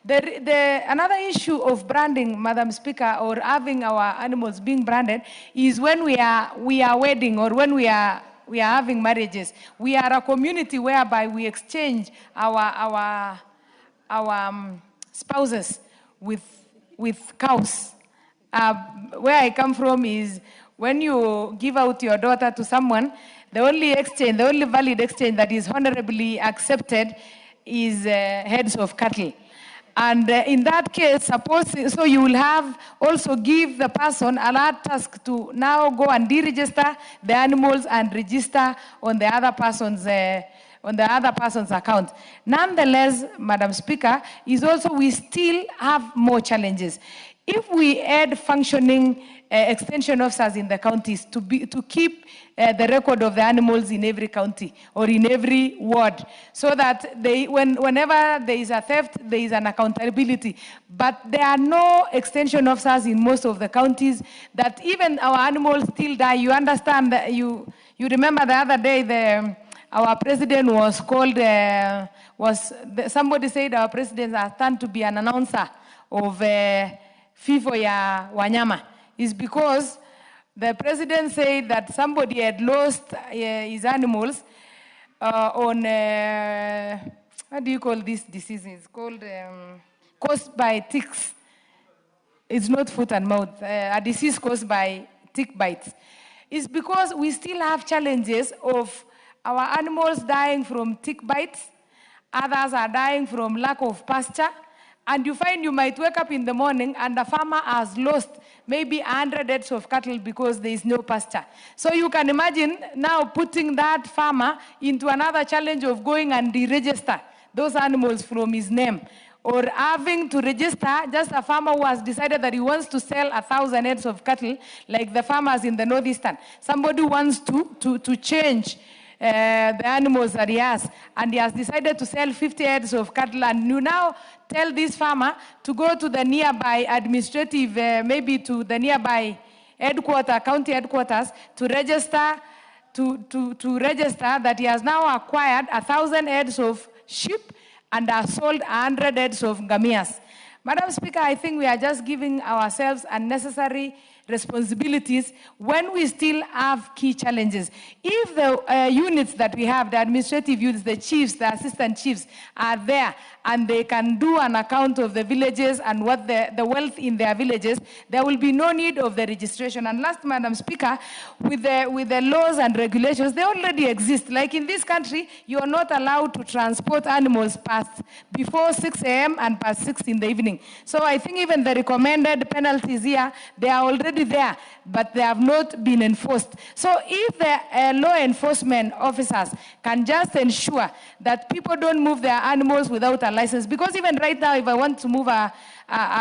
Another issue of branding, Madam Speaker, or having our animals being branded is when we are wedding or when we are having marriages. We are a community whereby we exchange our spouses with cows. Where I come from is when you give out your daughter to someone, the only valid exchange that is honorably accepted is heads of cattle. And in that case, so you will have also give the person a large task to now go and deregister the animals and register on the other person's account. Nonetheless, Madam Speaker, is also we still have more challenges. If we add functioning extension officers in the counties to keep the record of the animals in every county or in every ward, so that whenever there is a theft, there is an accountability. But there are no extension officers in most of the counties, that even our animals still die. You understand that you remember the other day our president was called, somebody said our president has turned to be an announcer of FIFO ya Wanyama. Is because the president said that somebody had lost his animals on, what do you call this disease? It's called, caused by ticks. It's not foot and mouth, a disease caused by tick bites. It's because we still have challenges of our animals dying from tick bites. Others are dying from lack of pasture. And you find you might wake up in the morning and the farmer has lost maybe 100 heads of cattle because there is no pasture. So you can imagine now putting that farmer into another challenge of going and deregister those animals from his name, or having to register just a farmer who has decided that he wants to sell 1,000 heads of cattle, like the farmers in the Northeastern. Somebody wants to change the animals that he has, and he has decided to sell 50 heads of cattle, and you now tell this farmer to go to the nearby administrative, maybe to the nearby county headquarters, to register that he has now acquired 1,000 heads of sheep and has sold 100 heads of ngamias. Madam Speaker, I think we are just giving ourselves unnecessary responsibilities when we still have key challenges. If the units that we have, the administrative units, the chiefs, the assistant chiefs are there, and they can do an account of the villages and what the wealth in their villages, there will be no need of the registration. And last, Madam Speaker, with the laws and regulations, they already exist. Like in this country, you are not allowed to transport animals before 6 a.m. and past 6 in the evening. So I think even the recommended penalties here, they are already there, but they have not been enforced. So if the law enforcement officers can just ensure that people don't move their animals without a license, because even right now, if I want to move a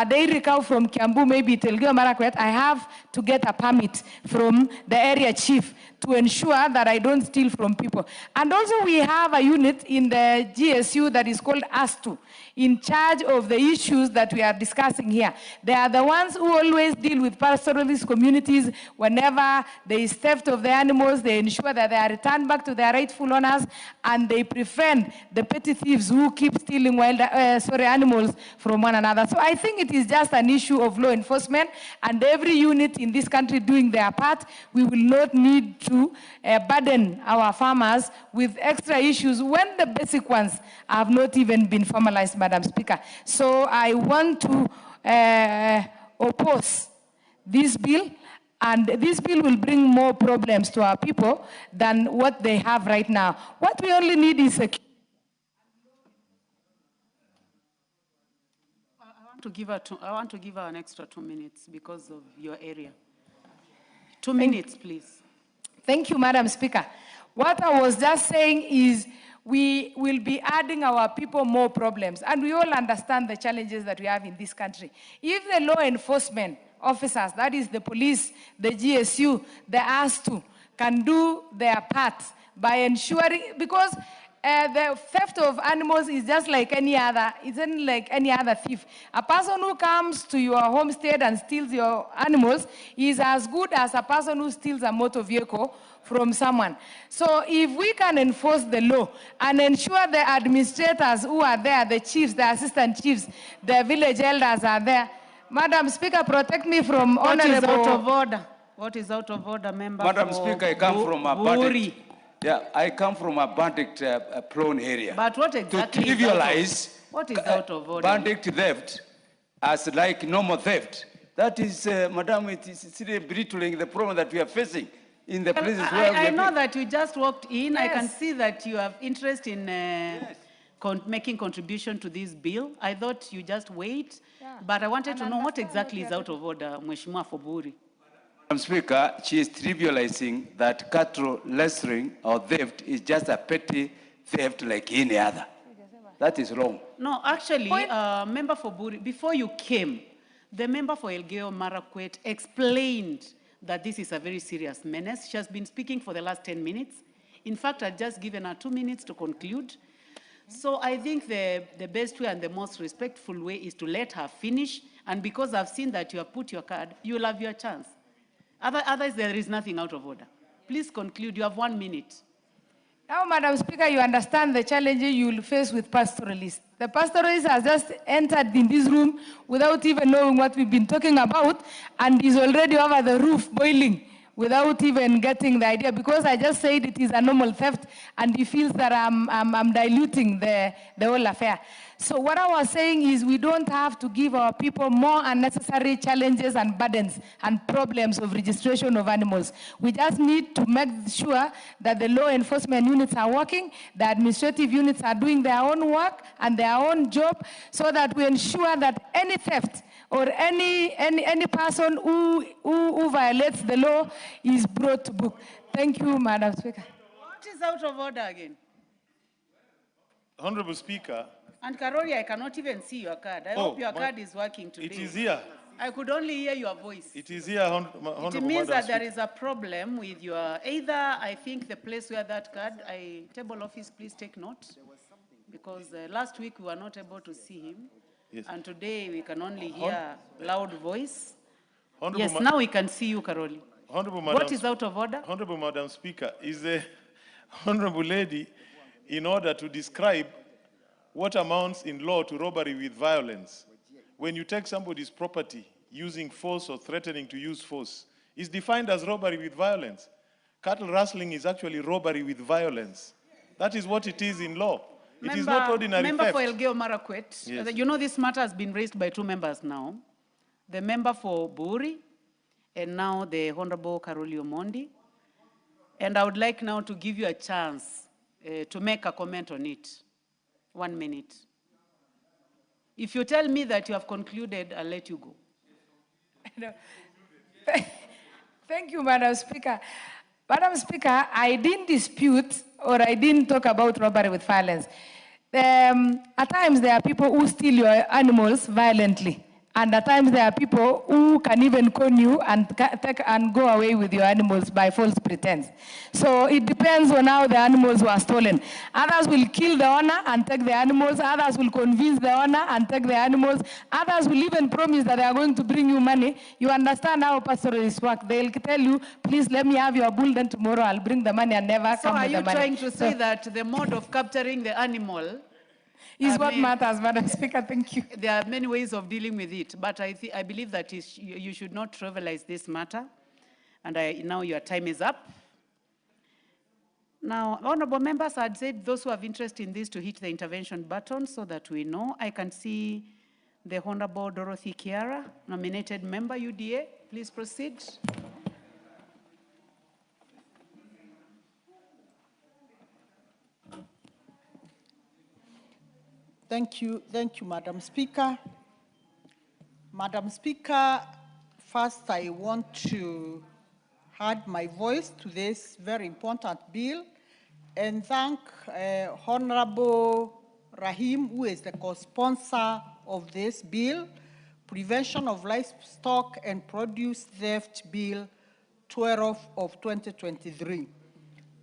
dairy cow from Kiambu, maybe to Elgeyo Marakwet, I have to get a permit from the area chief to ensure that I don't steal from people. And also we have a unit in the GSU that is called ASTU, in charge of the issues that we are discussing here. They are the ones who always deal with pastoralist communities. Whenever there is theft of the animals, they ensure that they are returned back to their rightful owners, and they prevent the petty thieves who keep stealing animals from one another. So I think it is just an issue of law enforcement, and every unit in this country doing their part. We will not need to burden our farmers with extra issues when the basic ones have not even been formalized, Madam Speaker. So I want to oppose this bill, and this bill will bring more problems to our people than what they have right now. What we only need is security. I want to give her an extra 2 minutes because of your area. 2 minutes, please. Thank you, Madam Speaker. What I was just saying is we will be adding our people more problems, and we all understand the challenges that we have in this country. If the law enforcement officers, that is the police, the GSU, the ASTU, can do their part by ensuring, because The theft of animals is just like any other, isn't like any other thief. A person who comes to your homestead and steals your animals is as good as a person who steals a motor vehicle from someone. So if we can enforce the law and ensure the administrators who are there, the chiefs, the assistant chiefs, the village elders are there. Madam Speaker, protect me from honorable... What is out of order? What is out of order, member? Madam Speaker, I come from a bandit. Buri. Yeah, I come from a bandit prone area. But what exactly to trivialize what is out of order? Bandit theft as like normal theft. That is, Madam, it is really belittling the problem that we are facing in the places where we are. I know that you just walked in. Yes. I can see that you have interest in making contribution to this bill. I thought you just wait, but I wanted to know what exactly is out of order, Mheshimiwa Foburi. Madam Speaker, she is trivializing that cattle rustling or theft is just a petty theft like any other. That is wrong. No, actually, member for Buri, before you came, the member for Elgeyo Marakwet explained that this is a very serious menace. She has been speaking for the last 10 minutes. In fact, I've just given her 2 minutes to conclude. So I think the best way and the most respectful way is to let her finish. And because I've seen that you have put your card, you'll have your chance. Otherwise, there is nothing out of order. Please conclude. You have 1 minute. Now, Madam Speaker, you understand the challenges you will face with pastoralists. The pastoralist has just entered in this room without even knowing what we've been talking about, and is already over the roof boiling without even getting the idea, because I just said it is a normal theft, and he feels that I'm diluting the whole affair. So what I was saying is we don't have to give our people more unnecessary challenges and burdens and problems of registration of animals. We just need to make sure that the law enforcement units are working, the administrative units are doing their own work and their own job, so that we ensure that any theft or any person who violates the law is brought to book. Thank you, Madam Speaker. What is out of order again? Honorable Speaker. And Karori, I cannot even see your card. I hope your card is working today. It is here. I could only hear your voice. It is here, Honorable It means Madam that there is a problem with your, either I think the place where that card, table office, please take note. Because last week we were not able to see him. Yes. And today we can only hear loud voice. Honorable Yes, now we can see you, Karoli. Honorable Madam, What is out of order? Honorable Madam Speaker, is the Honorable Lady, in order to describe what amounts in law to robbery with violence, when you take somebody's property using force or threatening to use force, is defined as robbery with violence. Cattle rustling is actually robbery with violence. That is what it is in law. It is not ordinary member theft. for Elgeyo Marakwet, Yes. you know this matter has been raised by 2 members now. The member for Buri, and now the Honorable Karoli Omondi. And I would like now to give you a chance to make a comment on it. 1 minute. If you tell me that you have concluded, I'll let you go. No. Thank you, Madam Speaker. Madam Speaker, I didn't dispute or I didn't talk about robbery with violence. At times there are people who steal your animals violently. And at times there are people who can even con you and take and go away with your animals by false pretense. So it depends on how the animals were stolen. Others will kill the owner and take the animals. Others will convince the owner and take the animals. Others will even promise that they are going to bring you money. You understand how pastoralists work. They'll tell you, please let me have your bull, then tomorrow I'll bring the money and never come with the money. So are you trying to say that the mode of capturing the animal is what matters, Madam Speaker. Thank you. There are many ways of dealing with it, but I believe that you should not trivialize this matter. And now your time is up. Now, honorable members, I'd said those who have interest in this to hit the intervention button so that we know. I can see the Honorable Dorothy Kiara, nominated member, UDA. Please proceed. Thank you, Madam Speaker. Madam Speaker, first I want to add my voice to this very important bill and thank Honorable Rahim, who is the co-sponsor of this bill, Prevention of Livestock and Produce Theft Bill 12 of 2023.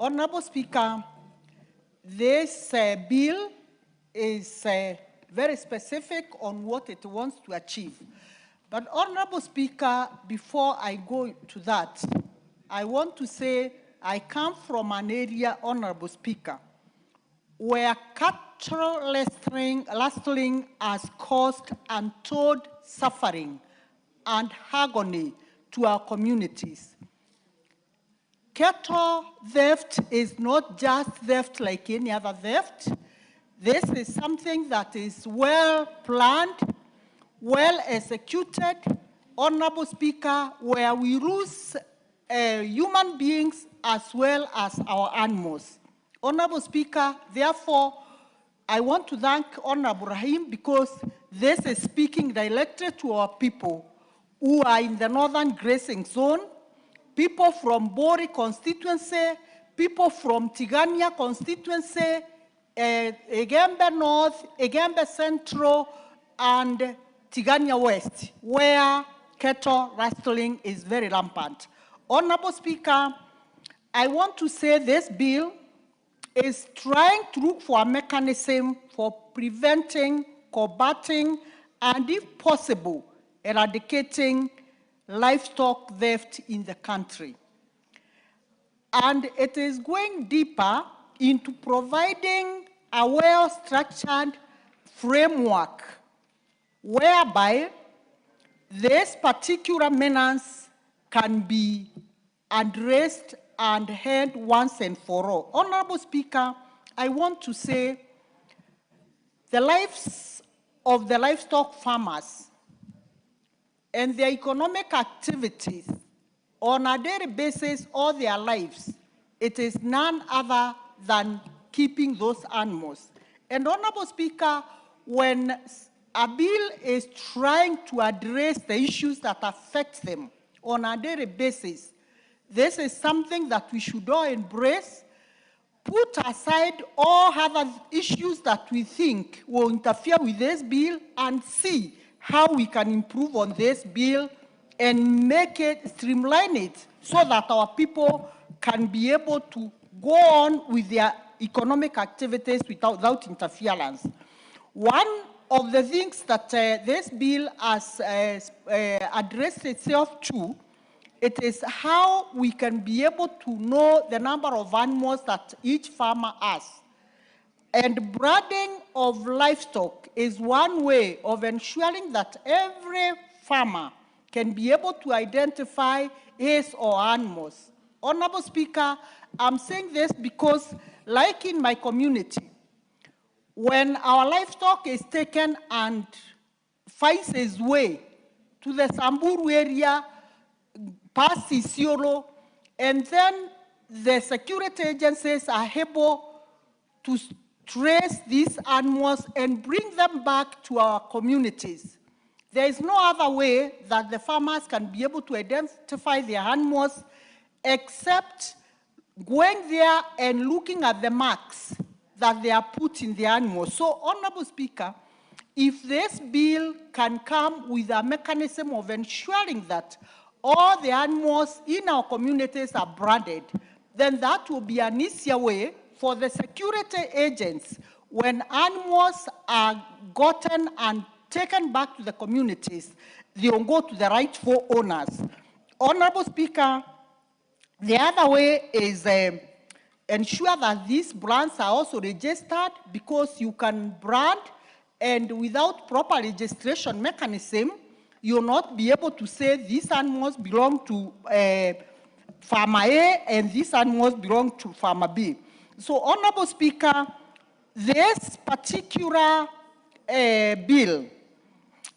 Honorable Speaker, this bill is very specific on what it wants to achieve. But Honorable Speaker, before I go to that, I want to say I come from an area, Honorable Speaker, where cattle rustling has caused untold suffering and agony to our communities. Cattle theft is not just theft like any other theft. This is something that is well planned, well executed, Honorable Speaker, where we lose human beings as well as our animals. Honorable Speaker, therefore, I want to thank Honorable Rahim because this is speaking directly to our people who are in the northern grazing zone, people from Bori constituency, people from Tigania constituency, Egembe North, Egembe Central, and Tigania West, where cattle rustling is very rampant. Honorable Speaker, I want to say this bill is trying to look for a mechanism for preventing, combating, and if possible, eradicating livestock theft in the country. And it is going deeper into providing a well-structured framework whereby this particular menace can be addressed and heard once and for all. Honorable Speaker, I want to say the lives of the livestock farmers and their economic activities on a daily basis all their lives, it is none other than keeping those animals. And Honorable Speaker, when a bill is trying to address the issues that affect them on a daily basis, this is something that we should all embrace, put aside all other issues that we think will interfere with this bill and see how we can improve on this bill and make it, streamline it, so that our people can be able to go on with their economic activities without interference. One of the things that this bill has addressed itself to, it is how we can be able to know the number of animals that each farmer has. And branding of livestock is one way of ensuring that every farmer can be able to identify his or her animals. Honorable Speaker, I'm saying this because, like in my community, when our livestock is taken and finds its way to the Samburu area, past Isiolo, and then the security agencies are able to trace these animals and bring them back to our communities. There is no other way that the farmers can be able to identify their animals except going there and looking at the marks that they are put in the animals. So, Honorable Speaker, if this bill can come with a mechanism of ensuring that all the animals in our communities are branded, then that will be an easier way for the security agents when animals are gotten and taken back to the communities, they will go to the rightful owners. Honorable Speaker, the other way is ensure that these brands are also registered, because you can brand and without proper registration mechanism, you will not be able to say these animals belong to Farmer A and these animals belong to Farmer B. So, Honorable Speaker, this particular bill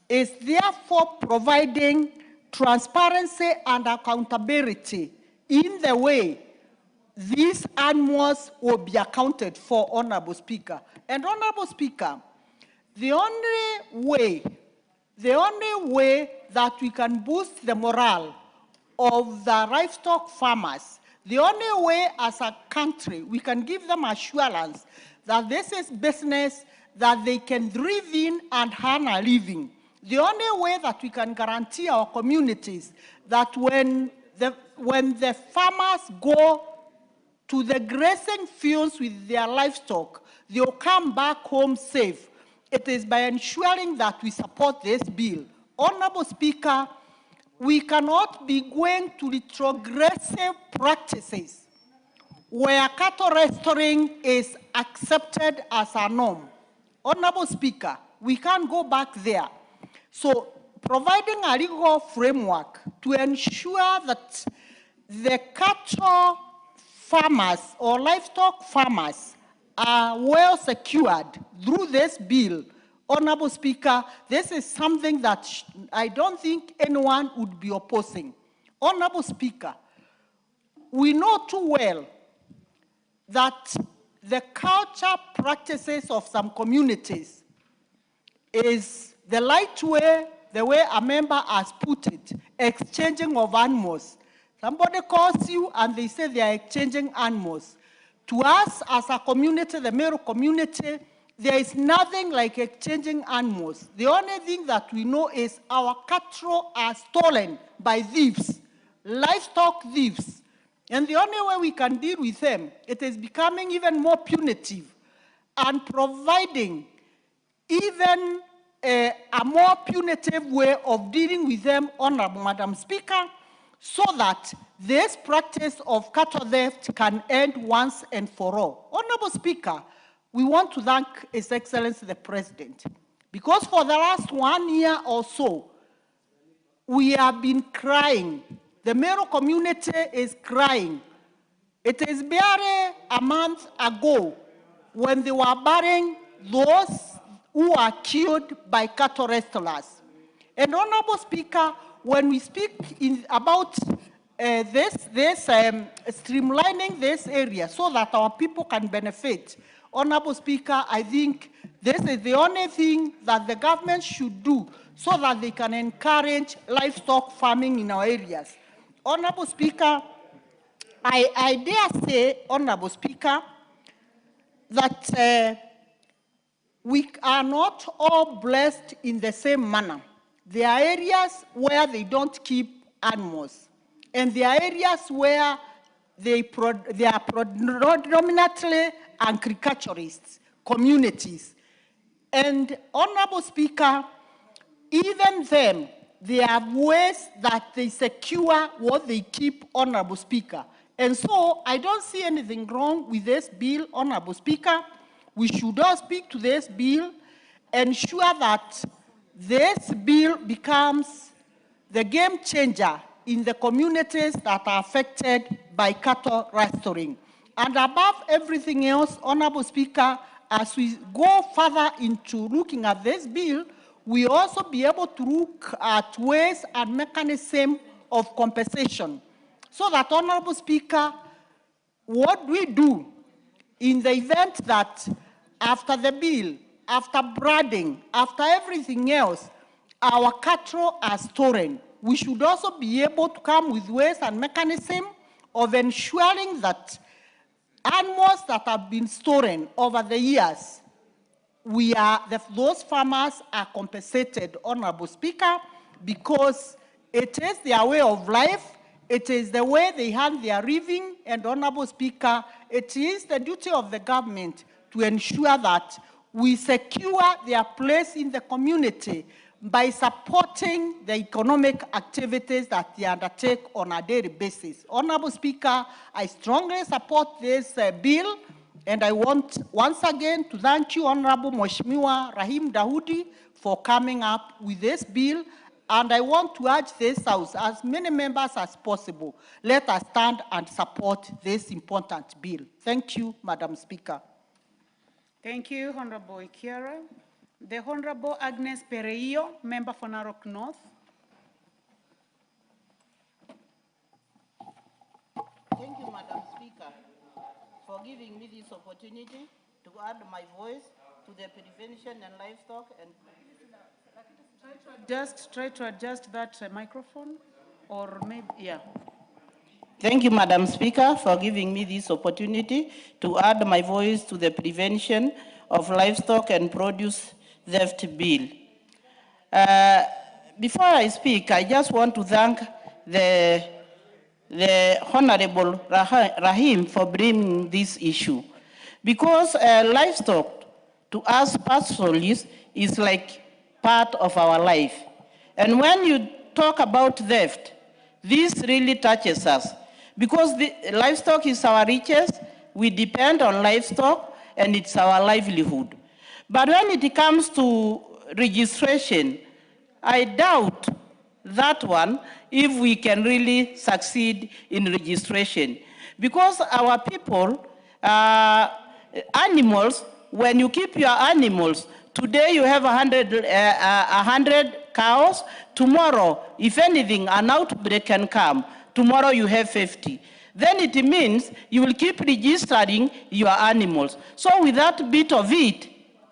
is therefore providing transparency and accountability in the way these animals will be accounted for, Honorable Speaker. And Honorable Speaker, the only way that we can boost the morale of the livestock farmers, the only way as a country we can give them assurance that this is business that they can thrive in and earn a living. The only way that we can guarantee our communities that when the farmers go to the grazing fields with their livestock, they'll come back home safe. It is by ensuring that we support this bill. Honorable Speaker, we cannot be going to retrogressive practices where cattle restoring is accepted as a norm. Honorable Speaker, we can't go back there. So providing a legal framework to ensure that the cattle farmers or livestock farmers are well secured through this bill. Honorable Speaker, this is something that I don't think anyone would be opposing. Honorable Speaker, we know too well that the culture practices of some communities is the light way, the way a member has put it, exchanging of animals. Somebody calls you and they say they are exchanging animals. To us as a community, the Meru community, there is nothing like exchanging animals. The only thing that we know is our cattle are stolen by thieves, livestock thieves. And the only way we can deal with them, it is becoming even more punitive and providing even a more punitive way of dealing with them, Honorable Madam Speaker, so that this practice of cattle theft can end once and for all. Honorable Speaker, we want to thank His Excellency the President, because for the last 1 year or so, we have been crying. The Meru community is crying. It is barely a month ago when they were burying those who are killed by cattle rustlers. And Honorable Speaker, when we speak about streamlining this area so that our people can benefit, Honorable Speaker, I think this is the only thing that the government should do so that they can encourage livestock farming in our areas. Honorable Speaker, I dare say, Honorable Speaker, that we are not all blessed in the same manner. There are areas where they don't keep animals, and there are areas where they are predominantly agriculturists, communities. And Honorable Speaker, even them, there are ways that they secure what they keep, Honorable Speaker. And so I don't see anything wrong with this bill, Honorable Speaker. We should all speak to this bill, ensure that this bill becomes the game changer in the communities that are affected by cattle restoring. And above everything else, Honorable Speaker, as we go further into looking at this bill, we also be able to look at ways and mechanisms of compensation. So that, Honorable Speaker, what we do in the event that after the bill, after branding, after everything else, our cattle are stolen, we should also be able to come with ways and mechanisms of ensuring that animals that have been stolen over the years, those farmers are compensated, Honorable Speaker, because it is their way of life, it is the way they earn their living, and Honorable Speaker, it is the duty of the government to ensure that we secure their place in the community by supporting the economic activities that they undertake on a daily basis. Honorable Speaker, I strongly support this bill, and I want once again to thank you, Honorable Mheshimiwa Rahim Daudi, for coming up with this bill. And I want to urge this House, as many members as possible, let us stand and support this important bill. Thank you, Madam Speaker. Thank you, Honorable Ikiara. The Honorable Agnes Pereio, member for Narok North. Thank you, Madam Speaker, for giving me this opportunity to add my voice to the prevention and livestock and Try to adjust that microphone, or maybe, yeah. Thank you, Madam Speaker, for giving me this opportunity to add my voice to the prevention of livestock and produce theft bill. Before I speak, I just want to thank the the Honorable Rahim for bringing this issue. Because livestock, to us pastoralists, is like part of our life. And when you talk about theft, this really touches us. Because the livestock is our riches, we depend on livestock, and it's our livelihood. But when it comes to registration, I doubt that one if we can really succeed in registration. Because our people, animals, when you keep your animals, today you have 100 cows, tomorrow, if anything, an outbreak can come, tomorrow you have 50. Then it means you will keep registering your animals. So with that bit of it,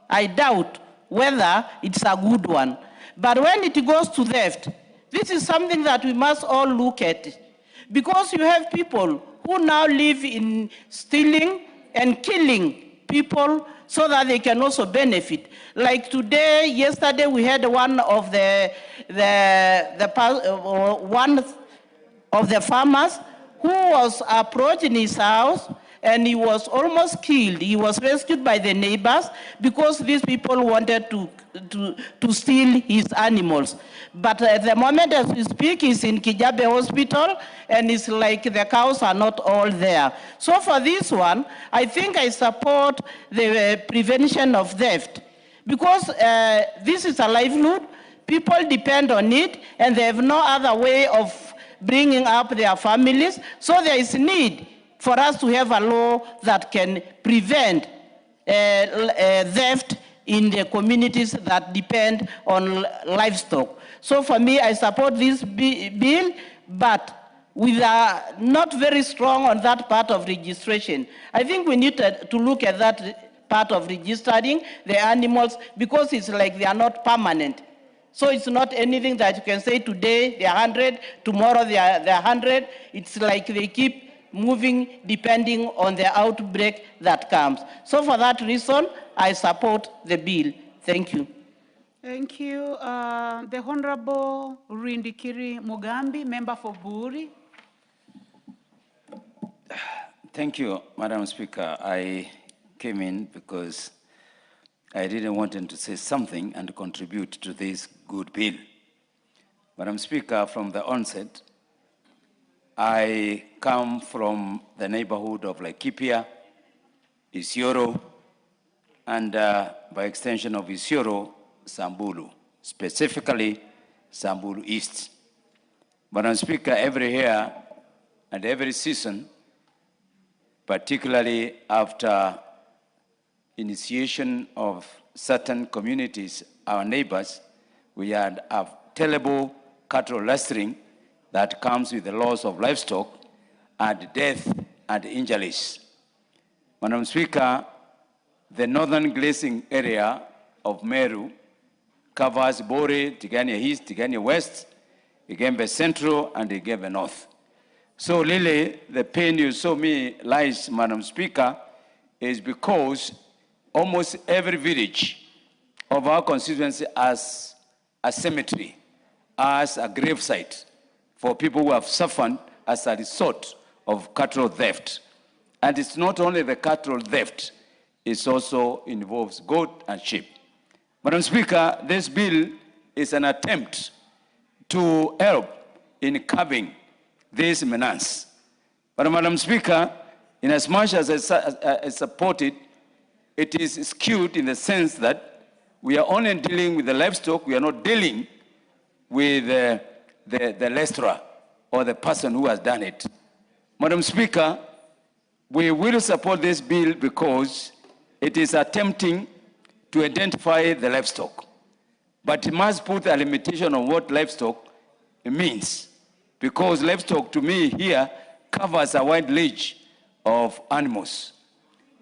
I doubt whether it's a good one. But when it goes to theft, this is something that we must all look at. Because you have people who now live in stealing and killing people so that they can also benefit. Like today, yesterday, we had one of the farmers who was approached in his house, and he was almost killed. He was rescued by the neighbors because these people wanted to steal his animals. But at the moment as we speak, he's in Kijabe Hospital, and it's like the cows are not all there. So for this one, I think I support the prevention of theft, because this is a livelihood. People depend on it, and they have no other way of bringing up their families. So there is need for us to have a law that can prevent theft in the communities that depend on livestock. So for me, I support this bill, but we are not very strong on that part of registration. I think we need to look at that part of registering the animals, because it's like they are not permanent. So it's not anything that you can say today they are 100, tomorrow they are 100. It's like they keep moving depending on the outbreak that comes. So for that reason, I support the bill. Thank you. Thank you. The Honorable Rindikiri Mugambi, member for Buri. Thank you, Madam Speaker. I came in because I didn't want him to say something and contribute to this good bill. Madam Speaker, from the onset, I come from the neighborhood of Laikipia, Isiolo, and by extension of Isiolo, Samburu, specifically Samburu East. Madam Speaker, every year and every season, particularly after initiation of certain communities, our neighbors, we had a terrible cattle rustling that comes with the loss of livestock and death and injuries. Madam Speaker, the northern grazing area of Meru covers Bore, Tigania East, Tigania West, Igembe Central, and Igembe North. So really, the pain you saw me lies, Madam Speaker, is because almost every village of our constituency has a cemetery, as a gravesite for people who have suffered as a result of cattle theft. And it's not only the cattle theft, it also involves goat and sheep. Madam Speaker, this bill is an attempt to help in curbing this menace. But Madam Speaker, in as much as I support it, it is skewed in the sense that we are only dealing with the livestock, we are not dealing with the lesterer or the person who has done it. Madam Speaker, we will support this bill because it is attempting to identify the livestock, but it must put a limitation on what livestock means, because livestock to me here covers a wide range of animals.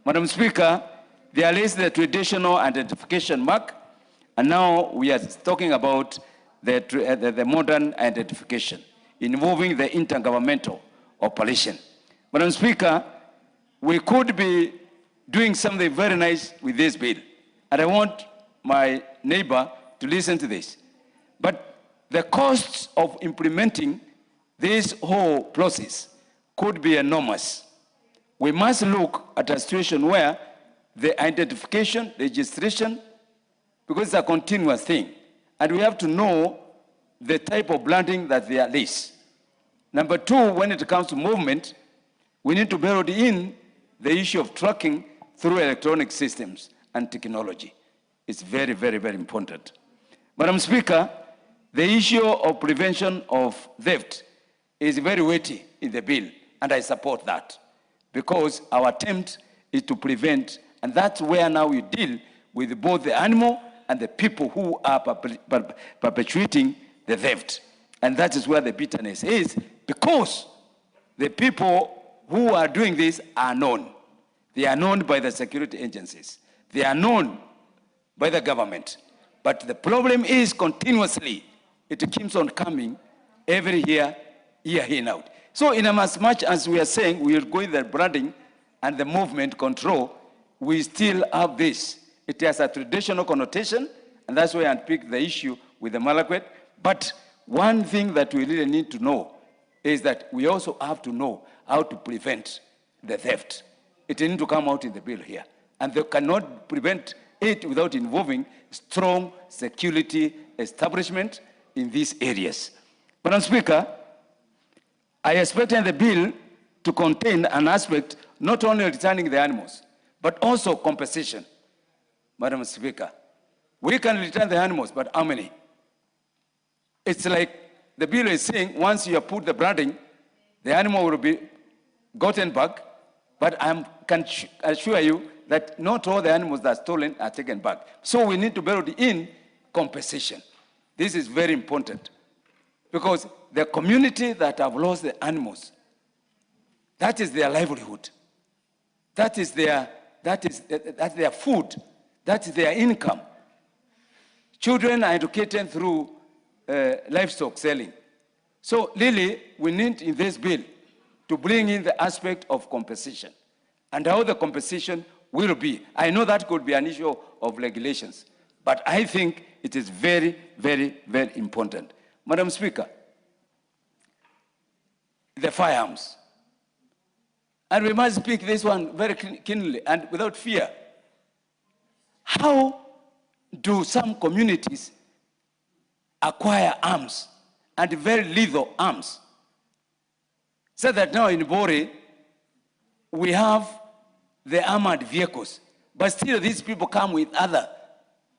Madam Speaker, there is the traditional identification mark, and now we are talking about the modern identification involving the intergovernmental operation. Madam Speaker, we could be doing something very nice with this bill, and I want my neighbor to listen to this. But the costs of implementing this whole process could be enormous. We must look at a situation where the identification, registration, because it's a continuous thing, and we have to know the type of branding that they are least. Number two, when it comes to movement, we need to build in the issue of tracking through electronic systems and technology. It's very, very, very important. Madam Speaker, the issue of prevention of theft is very weighty in the bill, and I support that, because our attempt is to prevent, and that's where now we deal with both the animal and the people who are perpetuating the theft. And that is where the bitterness is, because the people who are doing this are known. They are known by the security agencies. They are known by the government. But the problem is continuously, it keeps on coming every year in out. So in as much as we are saying we are going the branding and the movement control, we still have this. It has a traditional connotation, and that's why I picked the issue with the Malakwet. But one thing that we really need to know is that we also have to know how to prevent the theft. It needs to come out in the bill here. And they cannot prevent it without involving strong security establishment in these areas. Madam Speaker, I expect in the bill to contain an aspect not only returning the animals, but also compensation. Madam Speaker, we can return the animals, but how many? It's like the bill is saying once you have put the branding, the animal will be gotten back, but I can assure you that not all the animals that are stolen are taken back. So we need to build in compensation. This is very important, because the community that have lost the animals, that is their livelihood. That's their food. That's their income. Children are educated through livestock selling. So really, we need in this bill to bring in the aspect of compensation and how the compensation will be. I know that could be an issue of regulations, but I think it is very, very, very important. Madam Speaker, the firearms. And we must speak this one very keenly and without fear. How do some communities acquire arms, and very lethal arms? So that now in Bori, we have the armored vehicles, but still these people come with other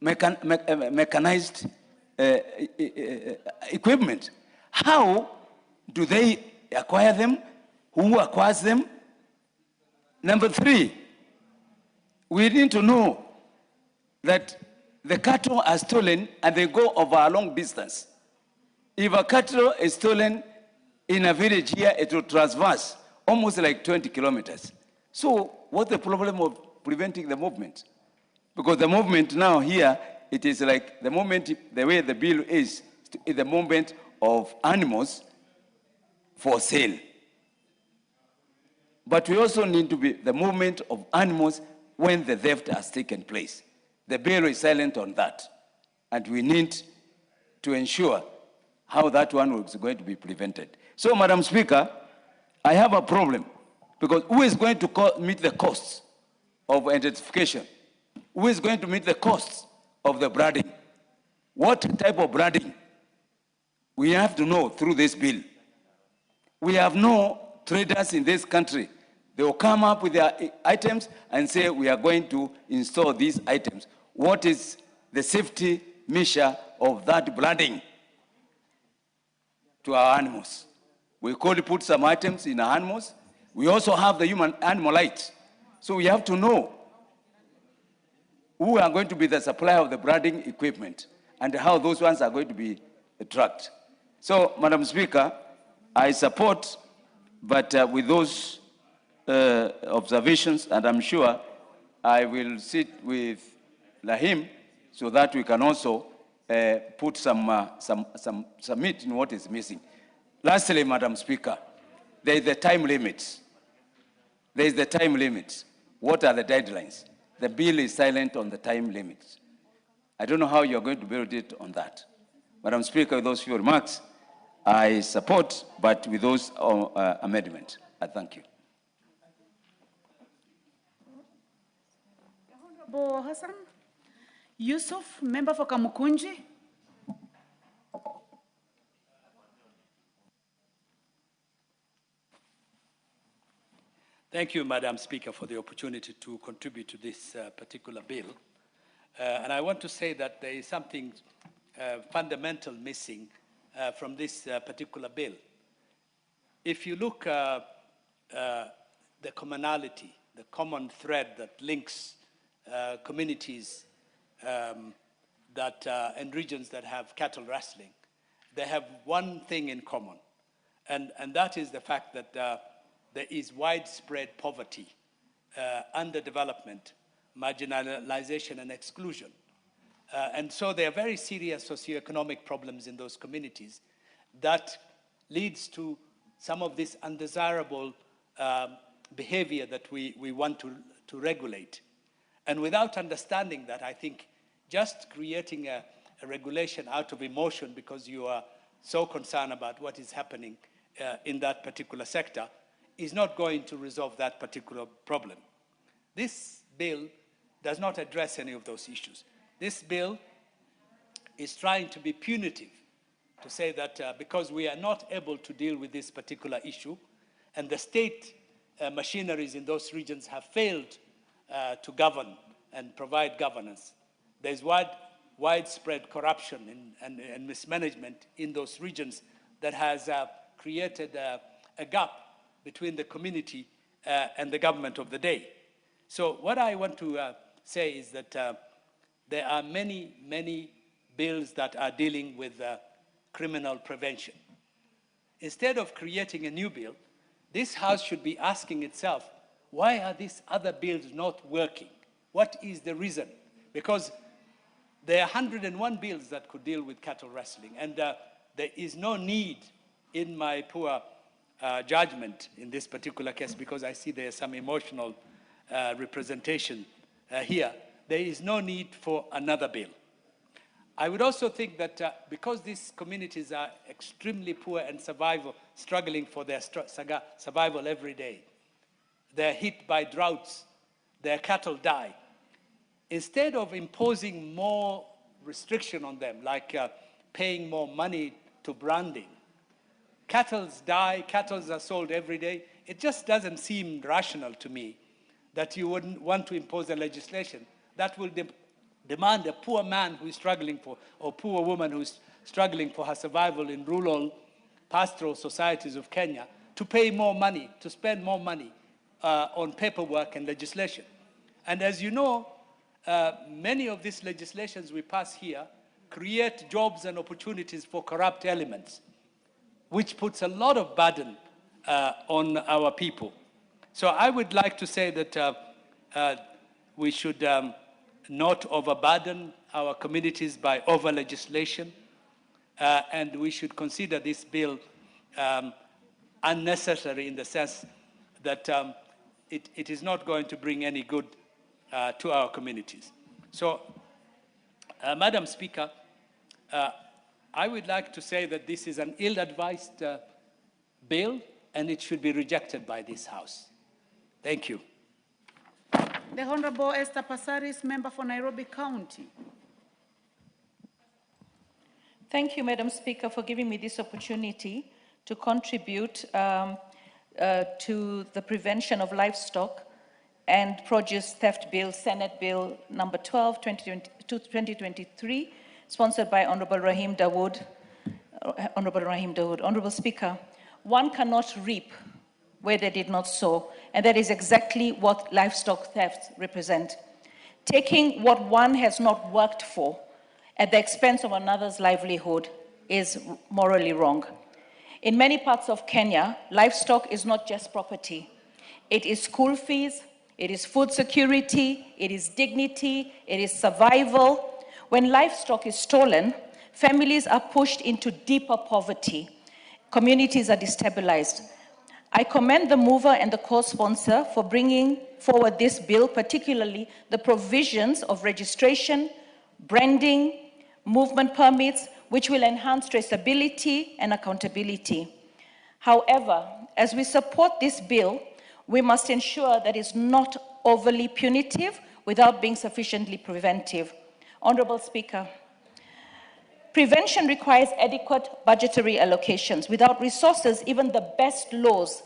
mechanized equipment. How do they acquire them? Who acquires them? Number three, we need to know that the cattle are stolen and they go over a long distance. If a cattle is stolen in a village here, it will traverse almost like 20 kilometers. So what's the problem of preventing the movement? Because the movement now here, it is like the movement, the way the bill is the movement of animals for sale. But we also need to be the movement of animals when the theft has taken place. The bill is silent on that. And we need to ensure how that one is going to be prevented. So, Madam Speaker, I have a problem, because who is going to meet the costs of identification? Who is going to meet the costs of the branding? What type of branding? We have to know through this bill. We have no traders in this country. They will come up with their items and say, we are going to install these items. What is the safety measure of that branding to our animals? We could put some items in our animals. We also have the human animal rights. So we have to know who are going to be the supplier of the branding equipment and how those ones are going to be tracked. So, Madam Speaker, I support, but with those observations, and I'm sure I will sit with Lahim so that we can also put some meat in what is missing. Lastly, Madam Speaker, there is the time limits. There is the time limits. What are the deadlines? The bill is silent on the time limits. I don't know how you're going to build it on that. Madam Speaker, with those few remarks, I support, but with those amendments. I thank you. Honorable Hassan. Yusuf, member for Kamukunji. Thank you, Madam Speaker, for the opportunity to contribute to this particular bill. And I want to say that there is something fundamental missing from this particular bill. If you look at the commonality, the common thread that links communities and regions that have cattle rustling, they have one thing in common, and that is the fact that there is widespread poverty, underdevelopment, marginalization, and exclusion. And so there are very serious socioeconomic problems in those communities that leads to some of this undesirable behavior that we want to regulate. And without understanding that, I think just creating a regulation out of emotion because you are so concerned about what is happening in that particular sector is not going to resolve that particular problem. This bill does not address any of those issues. This bill is trying to be punitive, to say that because we are not able to deal with this particular issue, and the state machineries in those regions have failed to govern and provide governance. There's widespread corruption and mismanagement in those regions that has created a gap between the community and the government of the day. So what I want to say is that there are many, many bills that are dealing with criminal prevention. Instead of creating a new bill, this House should be asking itself, why are these other bills not working? What is the reason? Because there are 101 bills that could deal with cattle rustling, and there is no need, in my poor judgment in this particular case, because I see there's some emotional representation here, there is no need for another bill. I would also think that because these communities are extremely poor and struggling for their survival every day, they're hit by droughts, their cattle die. Instead of imposing more restriction on them, like paying more money to branding, cattle die, cattle are sold every day. It just doesn't seem rational to me that you wouldn't want to impose a legislation that will demand a poor man who is struggling for, or poor woman who is struggling for her survival in rural pastoral societies of Kenya to pay more money, to spend more money on paperwork and legislation. And as you know, many of these legislations we pass here create jobs and opportunities for corrupt elements, which puts a lot of burden on our people. So I would like to say that we should not overburden our communities by over-legislation, and we should consider this bill unnecessary in the sense that it is not going to bring any good to our communities. So, Madam Speaker, I would like to say that this is an ill-advised bill, and it should be rejected by this House. Thank you. The Honorable Esther Passaris, member for Nairobi County. Thank you, Madam Speaker, for giving me this opportunity to contribute to the prevention of livestock and produce theft bill, Senate Bill number 12, 2023, sponsored by Honorable Rahim Dawood. Honorable Speaker, one cannot reap where they did not sow, and that is exactly what livestock thefts represent. Taking what one has not worked for at the expense of another's livelihood is morally wrong. In many parts of Kenya, livestock is not just property. It is school fees, it is food security, it is dignity, it is survival. When livestock is stolen, families are pushed into deeper poverty. Communities are destabilized. I commend the mover and the co-sponsor for bringing forward this bill, particularly the provisions of registration, branding, movement permits, which will enhance traceability and accountability. However, as we support this bill, we must ensure that it's not overly punitive without being sufficiently preventive. Honorable Speaker, prevention requires adequate budgetary allocations. Without resources, even the best laws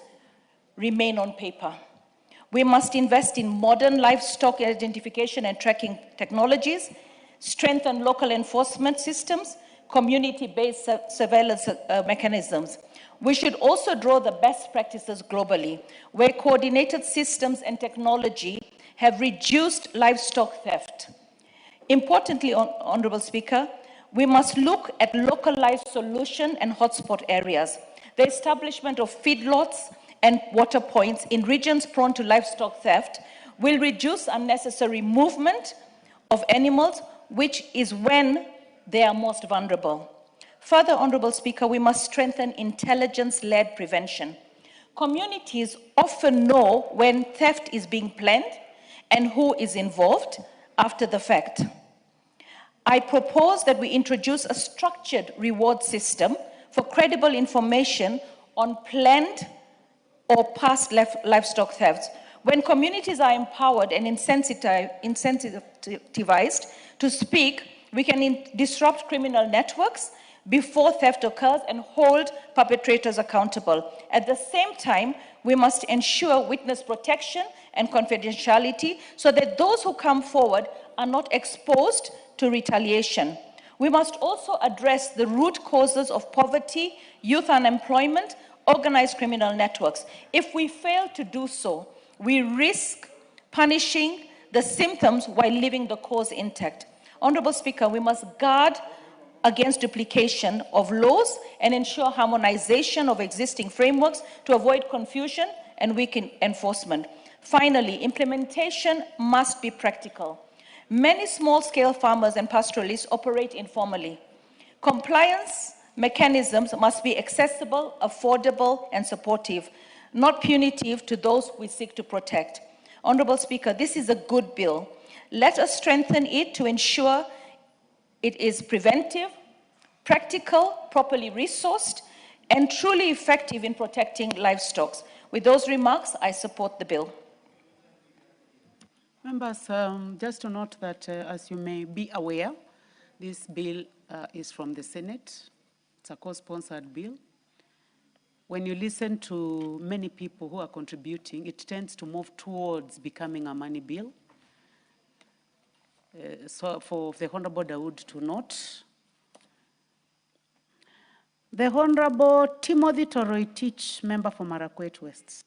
remain on paper. We must invest in modern livestock identification and tracking technologies, strengthen local enforcement systems, community-based surveillance mechanisms. We should also draw the best practices globally, where coordinated systems and technology have reduced livestock theft. Importantly, Honorable Speaker, we must look at localized solution and hotspot areas. The establishment of feedlots and water points in regions prone to livestock theft will reduce unnecessary movement of animals, which is when they are most vulnerable. Further, Honorable Speaker, we must strengthen intelligence-led prevention. Communities often know when theft is being planned and who is involved after the fact. I propose that we introduce a structured reward system for credible information on planned or past livestock thefts. When communities are empowered and incentivized to speak, we can disrupt criminal networks before theft occurs and hold perpetrators accountable. At the same time, we must ensure witness protection and confidentiality so that those who come forward are not exposed to retaliation. We must also address the root causes of poverty, youth unemployment, organized criminal networks. If we fail to do so, we risk punishing the symptoms while leaving the cause intact. Honorable Speaker, we must guard against duplication of laws and ensure harmonization of existing frameworks to avoid confusion and weaken enforcement. Finally, implementation must be practical. Many small-scale farmers and pastoralists operate informally. Compliance mechanisms must be accessible, affordable, and supportive, not punitive to those we seek to protect. Honorable Speaker, this is a good bill. Let us strengthen it to ensure it is preventive, practical, properly resourced, and truly effective in protecting livestock. With those remarks, I support the bill. Members, just to note that, as you may be aware, this bill is from the Senate. It's a co-sponsored bill. When you listen to many people who are contributing, it tends to move towards becoming a money bill. So for the Honorable Dawood to note, the Honorable Timothy Toroitich, member for Marakwet West.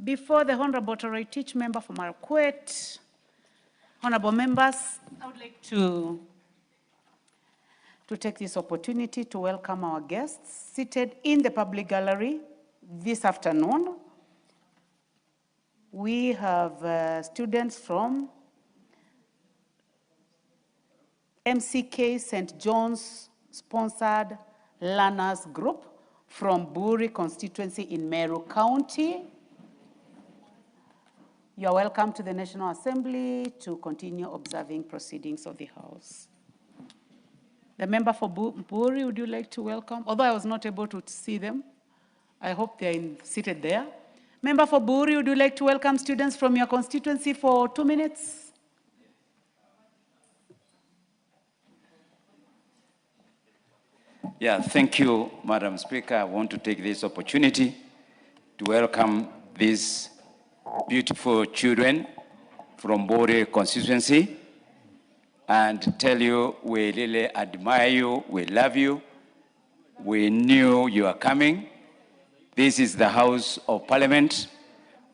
Before the Honorable Toroitich, member for Marakwet, honorable members, I would like to take this opportunity to welcome our guests seated in the public gallery this afternoon. We have students from MCK St. John's sponsored learners group from Buri constituency in Meru County. You are welcome to the National Assembly to continue observing proceedings of the House. The member for Buri, would you like to welcome? Although I was not able to see them, I hope they are seated there. Member for Buri, would you like to welcome students from your constituency for 2 minutes? Yeah, thank you, Madam Speaker. I want to take this opportunity to welcome these beautiful children from Bori constituency and tell you we really admire you, we love you, we knew you are coming. This is the House of Parliament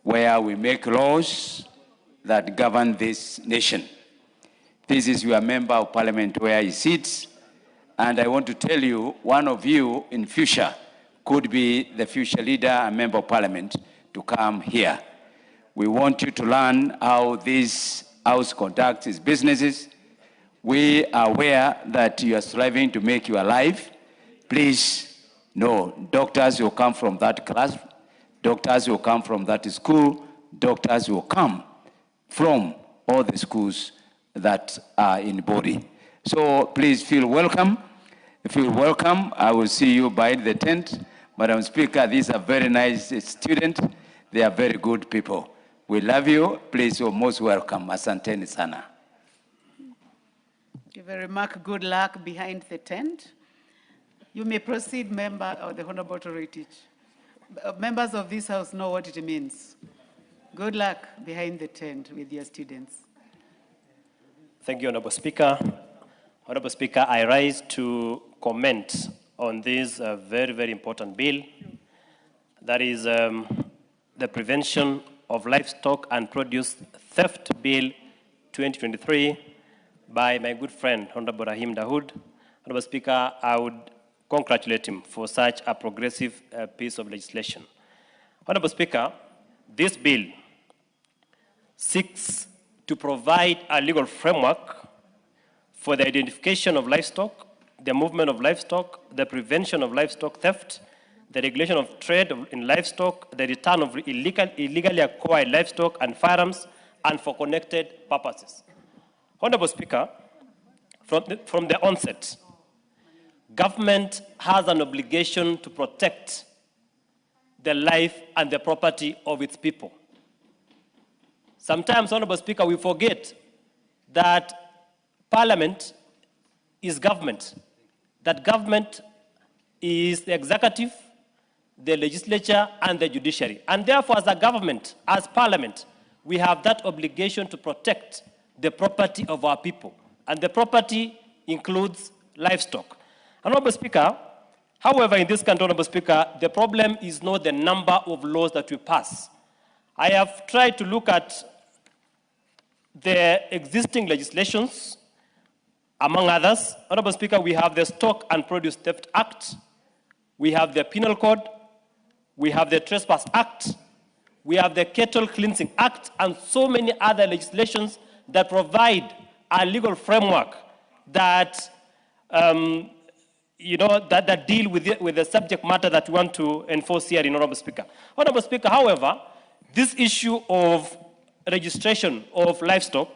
where we make laws that govern this nation. This is your member of Parliament where he sits. And I want to tell you, one of you in future could be the future leader and member of Parliament to come here. We want you to learn how this house conducts its businesses. We are aware that you are striving to make your life. Please know, doctors will come from that class, doctors will come from that school, doctors will come from all the schools that are in body. So please feel welcome. Feel welcome. I will see you behind the tent. Madam Speaker, these are very nice students. They are very good people. We love you. Please, you're most welcome. Asanteni sana. Thank you very much. Good luck behind the tent. You may proceed, member of the Honorable Toritich. Members of this house know what it means. Good luck behind the tent with your students. Thank you, Honorable Speaker. Honorable Speaker, I rise to comment on this very, very important bill. That is the Prevention of Livestock and Produce Theft Bill 2023 by my good friend, Honorable Rahim Dahoud. Honorable Speaker, I would congratulate him for such a progressive piece of legislation. Honorable Speaker, this bill seeks to provide a legal framework for the identification of livestock, the movement of livestock, the prevention of livestock theft, the regulation of trade in livestock, the return of illegally acquired livestock and firearms, and for connected purposes. Honorable Speaker, from the onset, government has an obligation to protect the life and the property of its people. Sometimes, Honorable Speaker, we forget that Parliament is government, that government is the executive, the legislature, and the judiciary. And therefore, as a government, as Parliament, we have that obligation to protect the property of our people. And the property includes livestock. Honorable Speaker, however, in this country, Honorable Speaker, the problem is not the number of laws that we pass. I have tried to look at the existing legislations. Among others, Honorable Speaker, we have the Stock and Produce Theft Act, we have the Penal Code, we have the Trespass Act, we have the Cattle Cleansing Act, and so many other legislations that provide a legal framework that that deal with the subject matter that we want to enforce here in Honorable Speaker. Honorable Speaker, however, this issue of registration of livestock,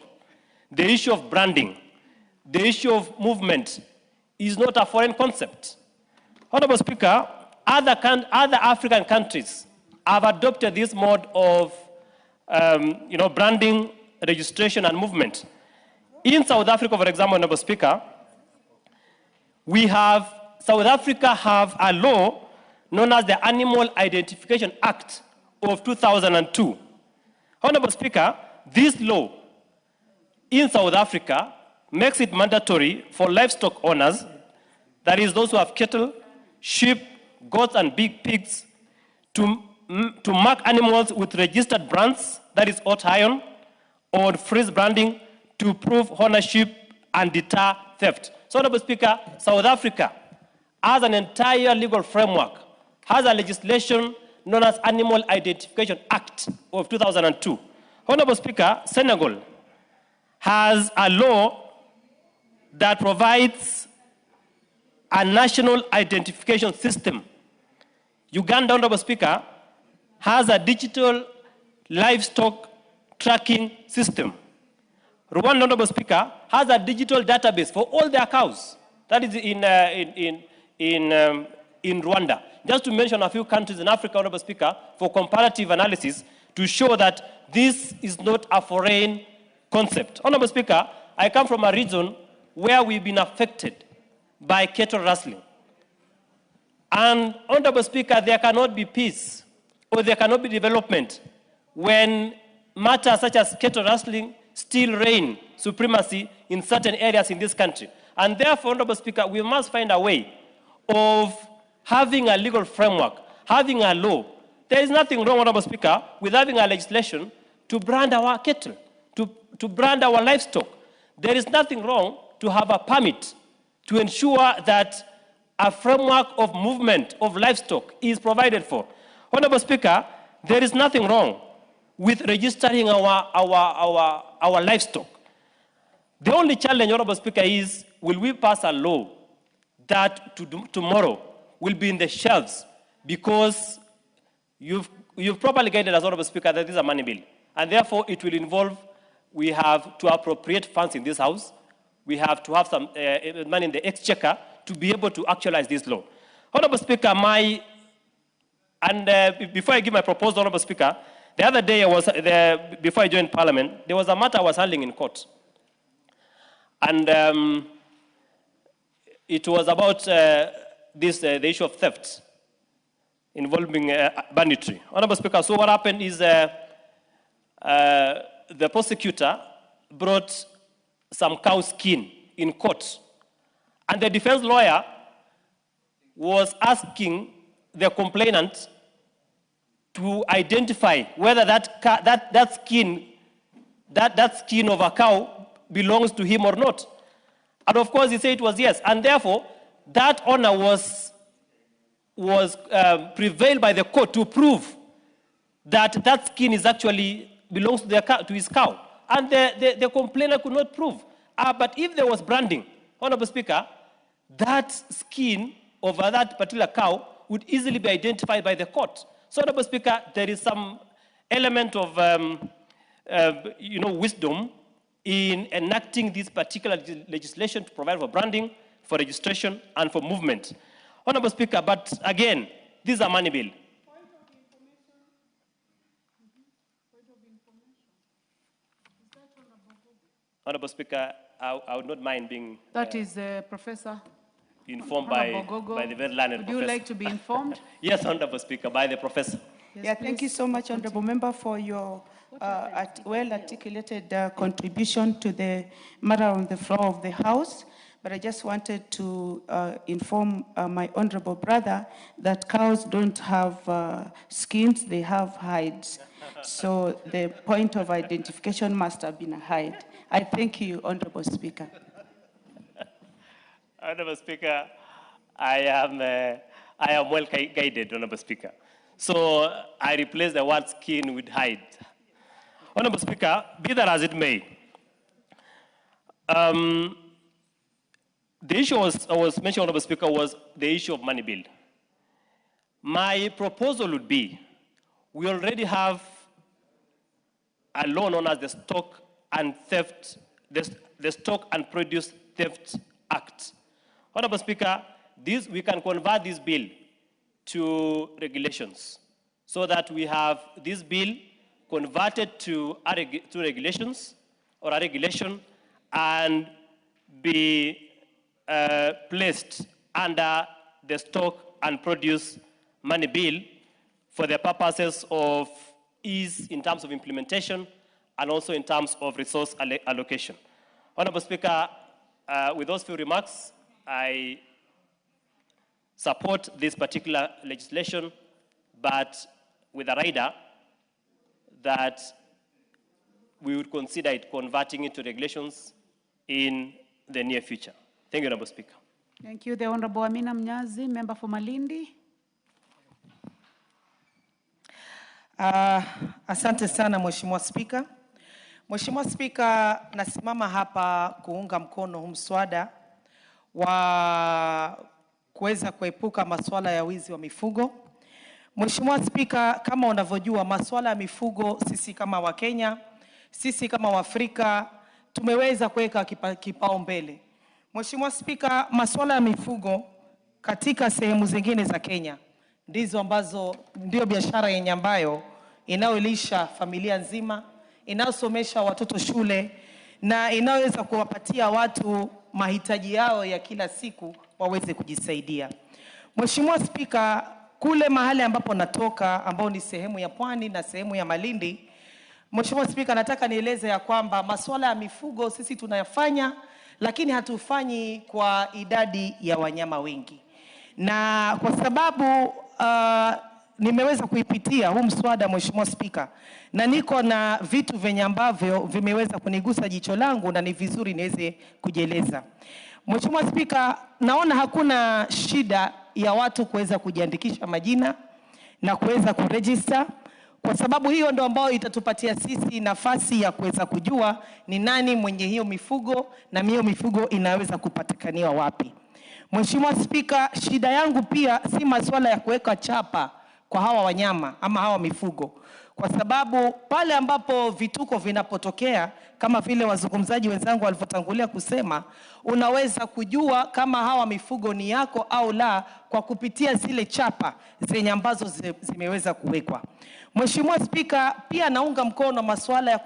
the issue of branding, the issue of movement is not a foreign concept. Honorable Speaker, other African countries have adopted this mode of branding, registration, and movement. In South Africa, for example, Honorable Speaker, South Africa have a law known as the Animal Identification Act of 2002. Honorable Speaker, this law in South Africa makes it mandatory for livestock owners, that is those who have cattle, sheep, goats, and big pigs, to mark animals with registered brands, that is hot iron, or freeze branding, to prove ownership and deter theft. So, Honorable Speaker, South Africa has an entire legal framework, has a legislation known as Animal Identification Act of 2002. Honorable Speaker, Senegal has a law that provides a national identification system. Uganda, Honorable Speaker, has a digital livestock tracking system. Rwanda, Honorable Speaker, has a digital database for all their cows. That is in Rwanda. Just to mention a few countries in Africa, Honorable Speaker, for comparative analysis to show that this is not a foreign concept. Honorable Speaker, I come from a region where we've been affected by cattle rustling. And, Honorable Speaker, there cannot be peace or there cannot be development when matters such as cattle rustling still reign supremacy in certain areas in this country. And therefore, Honorable Speaker, we must find a way of having a legal framework, having a law. There is nothing wrong, Honorable Speaker, with having a legislation to brand our cattle, to brand our livestock. There is nothing wrong to have a permit to ensure that a framework of movement of livestock is provided for. Honorable Speaker, there is nothing wrong with registering our livestock. The only challenge, Honorable Speaker, is will we pass a law that tomorrow will be in the shelves because you've properly guided us, Honorable Speaker, that this is a money bill. And therefore, it will involve we have to appropriate funds in this house. We have to have some money in the exchequer to be able to actualize this law. Honorable Speaker, before I give my proposal, Honorable Speaker, the other day before I joined Parliament, there was a matter I was handling in court. And it was about the issue of theft involving banditry. Honorable Speaker, so what happened is the prosecutor brought some cow skin in court. And the defense lawyer was asking the complainant to identify whether that skin of a cow belongs to him or not. And of course, he said it was yes. And therefore, that honor was prevailed by the court to prove that that skin is actually belongs to his cow. And the complainer could not prove. But if there was branding, Honorable Speaker, that skin of that particular cow would easily be identified by the court. So, Honorable Speaker, there is some element of wisdom in enacting this particular legislation to provide for branding, for registration, and for movement. Honorable Speaker, but again, this is a money bill. Honorable Speaker, I would not mind being That is Professor informed by the very learned Would you like to be informed? Yes, Honorable Speaker, by the professor. Yes, Yeah, thank you so much, Honorable Member, for your well-articulated contribution to the matter on the floor of the House. But I just wanted to inform my honorable brother that cows don't have skins, they have hides. So the point of identification must have been a hide. I thank you, Honorable Speaker. Honorable Speaker, I am well guided, Honorable Speaker. So I replace the word skin with hide. Honorable Speaker, be that as it may, the issue was mentioned, Honorable Speaker, was the issue of money bill. My proposal would be, we already have a law known as the Stock and Theft, the Stock and Produce Theft Act. Honorable Speaker, we can convert this bill to regulations so that we have this bill converted to regulations or a regulation and be placed under the Stock and Produce money bill for the purposes of ease in terms of implementation and also in terms of resource allocation. Honorable Speaker, with those few remarks, I support this particular legislation, but with a rider that we would consider it converting it to regulations in the near future. Thank you, Honorable Speaker. Thank you. The Honorable Amina Mnyazi, member for Malindi. Asante sana Mheshimiwa Spika. Mheshimiwa Spika, nasimama hapa kuunga mkono huu mswada wa kuweza kuepuka masuala ya wizi wa mifugo. Mheshimiwa Spika, kama unavyojua masuala ya mifugo, sisi kama Wakenya, sisi kama Waafrika tumeweza kuweka kipao mbele. Mheshimiwa Spika, masuala ya mifugo katika sehemu zingine za Kenya ndizo ambazo ndio biashara yenye ambayo inayolisha familia nzima, inayosomesha watoto shule na inaweza kuwapatia watu mahitaji yao ya kila siku waweze kujisaidia. Mheshimiwa Spika, kule mahali ambapo natoka ambao ni sehemu ya Pwani na sehemu ya Malindi, Mheshimiwa Spika, nataka nieleze ya kwamba masuala ya mifugo sisi tunayafanya, lakini hatufanyi kwa idadi ya wanyama wengi. Na kwa sababu nimeweza kuipitia huu mswada Mheshimiwa Spika, na niko na vitu venye ambavyo vimeweza kunigusa jicho langu na ni vizuri niweze kujieleza. Mheshimiwa Spika, naona hakuna shida ya watu kuweza kujiandikisha majina na kuweza kuregister, kwa sababu hiyo ndio ambayo itatupatia sisi nafasi ya kuweza kujua ni nani mwenye hiyo mifugo na hiyo mifugo inaweza kupatikaniwa wapi. Mheshimiwa Spika, shida yangu pia si masuala ya kuweka chapa kwa hawa wanyama ama hawa mifugo, kwa sababu pale ambapo vituko vinapotokea, kama vile wazungumzaji wenzangu walivyotangulia kusema, unaweza kujua kama hawa mifugo ni yako au la kwa kupitia zile chapa zenye ambazo zimeweza kuwekwa. Mheshimiwa Spika, pia naunga mkono masuala ya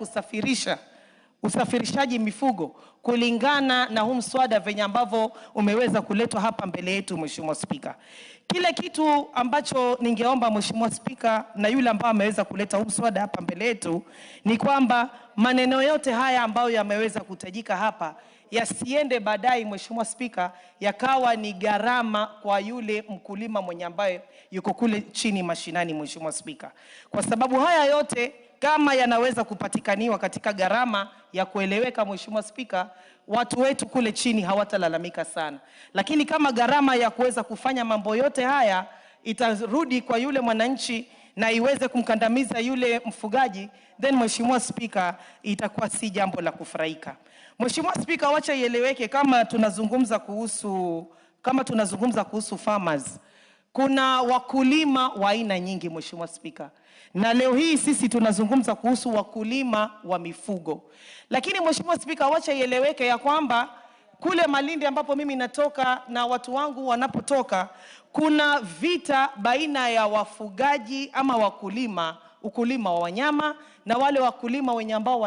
usafirishaji mifugo kulingana na huu mswada venye ambavyo umeweza kuletwa hapa mbele yetu. Mheshimiwa Spika, kile kitu ambacho ningeomba Mheshimiwa Spika na yule ambaye ameweza kuleta huu mswada hapa mbele yetu ni kwamba maneno yote haya ambayo yameweza kutajika hapa yasiende baadaye, Mheshimiwa Spika, yakawa ni gharama kwa yule mkulima mwenye ambaye yuko kule chini mashinani. Mheshimiwa Spika, kwa sababu haya yote kama yanaweza kupatikaniwa katika gharama ya kueleweka, Mheshimiwa Spika, watu wetu kule chini hawatalalamika sana. Lakini kama gharama ya kuweza kufanya mambo yote haya itarudi kwa yule mwananchi na iweze kumkandamiza yule mfugaji, then Mheshimiwa Spika, itakuwa si jambo la kufurahika. Mheshimiwa Spika, wacha ieleweke kama tunazungumza kuhusu farmers. Kuna wakulima wa aina nyingi, Mheshimiwa Spika. Na leo hii sisi tunazungumza kuhusu wakulima wa mifugo. Lakini Mheshimiwa Spika, wacha ieleweke ya kwamba kule Malindi ambapo mimi natoka na watu wangu wanapotoka, kuna vita baina ya wafugaji ama ukulima wa wanyama na wale wakulima wenye ambao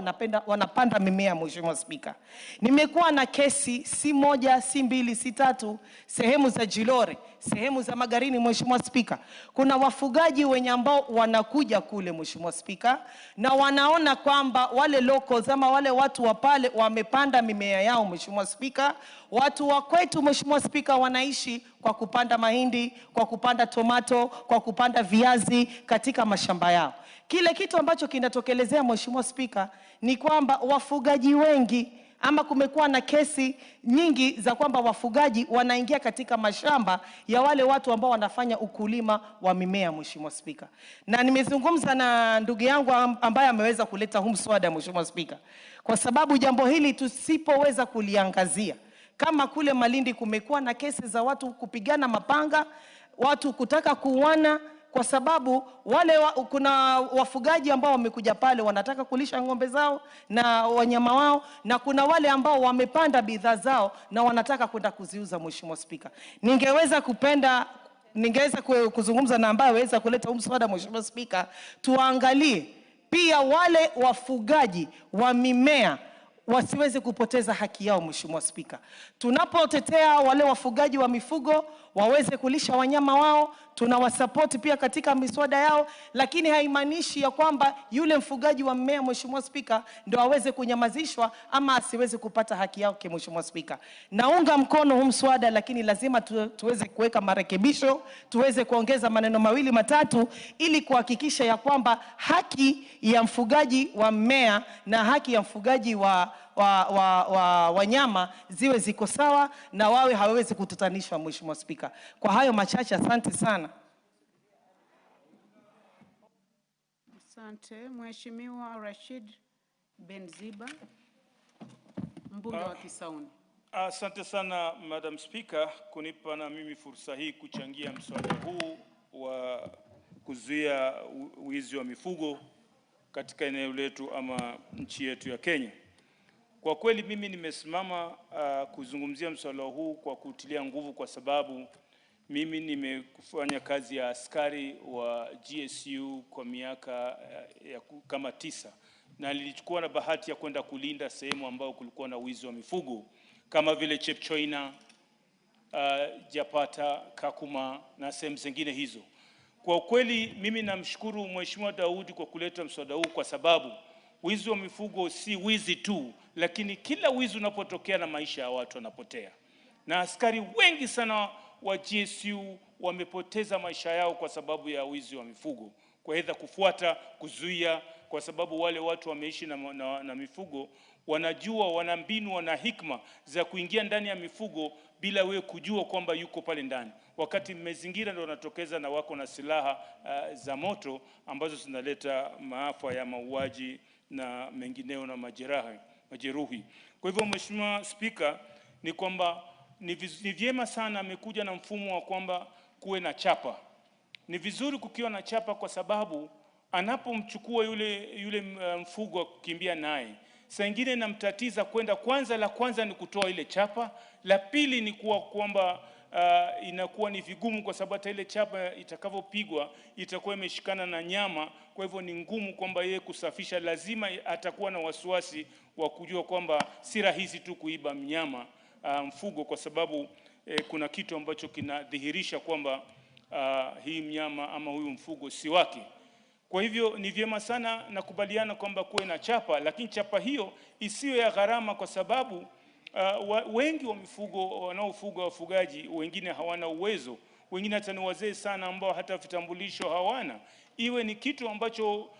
wanapanda mimea. Mheshimiwa Spika, nimekuwa na kesi si moja, si mbili, si tatu, sehemu za Jilore, sehemu za Magarini. Mheshimiwa Spika, kuna wafugaji wenye ambao wanakuja kule, Mheshimiwa Spika, na wanaona kwamba wale locals ama wale watu wa pale wamepanda mimea yao. Mheshimiwa Spika, watu wa kwetu, Mheshimiwa Spika, wanaishi kwa kupanda mahindi, kwa kupanda tomato, kwa kupanda viazi katika mashamba yao. Kile kitu ambacho kinatokelezea, Mheshimiwa Spika, ni kwamba wafugaji wengi ama kumekuwa na kesi nyingi za kwamba wafugaji wanaingia katika mashamba ya wale watu ambao wanafanya ukulima wa mimea. Mheshimiwa Spika, na nimezungumza na ndugu yangu ambaye ameweza kuleta huu mswada, Mheshimiwa Spika, kwa sababu jambo hili tusipoweza kuliangazia, kama kule Malindi kumekuwa na kesi za watu kupigana mapanga, watu kutaka kuuana kwa sababu kuna wafugaji ambao wamekuja pale wanataka kulisha ng'ombe zao na wanyama wao, na kuna wale ambao wamepanda bidhaa zao na wanataka kwenda kuziuza. Mheshimiwa Spika, ningeweza kuzungumza na ambaye aweza kuleta mswada, Mheshimiwa Spika, tuangalie pia wale wafugaji wa mimea wasiweze kupoteza haki yao. Mheshimiwa Spika, tunapotetea wale wafugaji wa mifugo waweze kulisha wanyama wao, tunawasupport pia katika miswada yao, lakini haimaanishi ya kwamba yule mfugaji wa mmea, Mheshimiwa Spika, ndio aweze kunyamazishwa ama asiweze kupata haki yake. Mheshimiwa Spika, naunga mkono huu mswada, lakini lazima tuweze kuweka marekebisho, tuweze kuongeza maneno mawili matatu ili kuhakikisha ya kwamba haki ya mfugaji wa mmea na haki ya mfugaji wa wanyama ziwe ziko sawa na wawe hawezi kututanishwa. Mheshimiwa Spika, kwa hayo machache, asante sana. Asante. Mheshimiwa Rashid Benziba, mbunge wa Kisauni. Asante sana Madam Speaker kunipa na mimi fursa hii kuchangia mswada huu wa kuzuia wizi wa mifugo katika eneo letu ama nchi yetu ya Kenya. Kwa kweli mimi nimesimama kuzungumzia mswada huu kwa kutilia nguvu, kwa sababu mimi nimefanya kazi ya askari wa GSU kwa miaka kama 9, na nilichukua na bahati ya kwenda kulinda sehemu ambao kulikuwa na wizi wa mifugo kama vile Chepchoina, Japata, Kakuma na sehemu zingine hizo. Kwa kweli mimi namshukuru Mheshimiwa Daudi kwa kuleta mswada huu, kwa sababu wizi wa mifugo si wizi tu, lakini kila wizi unapotokea na maisha ya watu wanapotea. Na askari wengi sana wa GSU wamepoteza maisha yao kwa sababu ya wizi wa mifugo. Kwa hivyo kufuata, kuzuia, kwa sababu wale watu wameishi na mifugo, wanajua, wana mbinu, wana hikma za kuingia ndani ya mifugo bila wewe kujua kwamba yuko pale ndani. Wakati mmezingira ndio wanatokeza na wako na silaha za moto ambazo zinaleta maafa ya mauaji na mengineo na majeruhi. Kwa hivyo Mheshimiwa Speaker, ni kwamba ni vyema sana amekuja na mfumo wa kwamba kuwe na chapa. Ni vizuri kukiwa na chapa, kwa sababu anapomchukua yule mfugo kukimbia naye, saa ingine inamtatiza kwenda, la kwanza ni kutoa ile chapa, la pili ni kwamba inakuwa ni vigumu kwa sababu hata ile chapa itakavyopigwa itakuwa imeshikana na nyama, kwa hivyo ni ngumu kwamba yeye kusafisha. Lazima atakuwa na wasiwasi wa kujua kwamba si rahisi tu kuiba mnyama mfugo, kwa sababu kuna kitu ambacho kinadhihirisha kwamba hii mnyama ama huyu mfugo si wake. Kwa hivyo ni vyema sana nakubaliana kwamba kuwe na chapa, lakini chapa hiyo isiyo ya gharama, kwa sababu wengi wa mifugo wanaofuga, wafugaji wengine hawana uwezo, wengine hata ni wazee sana ambao hata vitambulisho hawana. Iwe ni kitu ambacho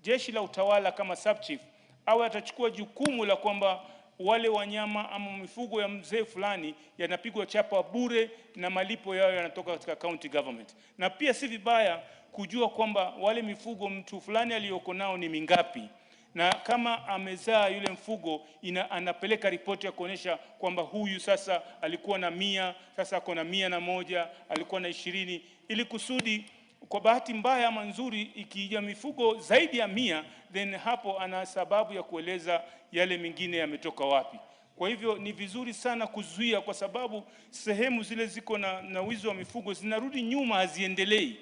jeshi la utawala kama subchief au atachukua jukumu la kwamba wale wanyama ama mifugo ya mzee fulani yanapigwa chapa bure na malipo yao yanatoka katika county government. Na pia si vibaya kujua kwamba wale mifugo mtu fulani aliyoko nao ni mingapi, na kama amezaa yule mfugo anapeleka ripoti ya kuonyesha kwamba huyu sasa alikuwa na 100, sasa ako na 101, alikuwa na 20, ili kusudi kwa bahati mbaya ama nzuri ikija mifugo zaidi ya 100, then hapo ana sababu ya kueleza yale mengine yametoka wapi. Kwa hivyo ni vizuri sana kuzuia, kwa sababu sehemu zile ziko na wizi wa mifugo zinarudi nyuma, haziendelei,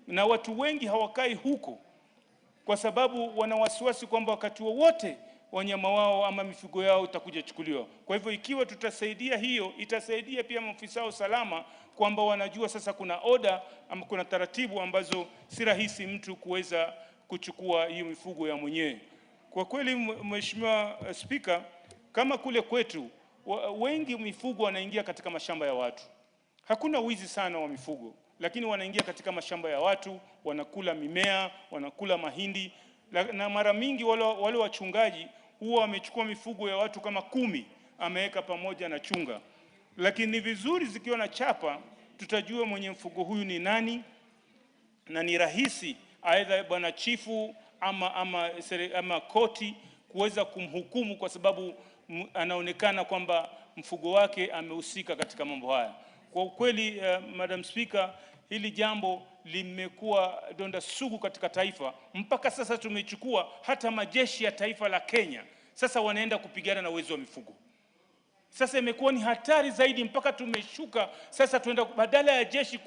na watu wengi hawakai huko kwa sababu wana wasiwasi kwamba wakati wowote wanyama wao ama mifugo yao itakuja chukuliwa. Kwa hivyo ikiwa tutasaidia hiyo, itasaidia pia maafisa wa usalama kwamba wanajua sasa kuna order ama kuna taratibu ambazo si rahisi mtu kuweza kuchukua hiyo mifugo ya mwenyewe. Kwa kweli Mheshimiwa Speaker, kama kule kwetu wengi mifugo wanaingia katika mashamba ya watu. Hakuna wizi sana wa mifugo, lakini wanaingia katika mashamba ya watu, wanakula mimea, wanakula mahindi, na mara mingi wale wachungaji huwa wamechukua mifugo ya watu kama 10 ameweka pamoja na chunga. Lakini ni vizuri zikiwa na chapa, tutajua mwenye mfugo huyu ni nani, na ni rahisi aidha bwana chifu ama koti kuweza kumhukumu, kwa sababu anaonekana kwamba mfugo wake amehusika katika mambo haya. Kwa ukweli Madam Speaker, hili jambo limekuwa donda sugu katika taifa. Mpaka sasa tumechukua hata majeshi ya taifa la Kenya sasa wanaenda kupigana na wezi wa mifugo. Sasa imekuwa ni hatari zaidi, mpaka tumeshuka sasa tuenda, badala ya jeshi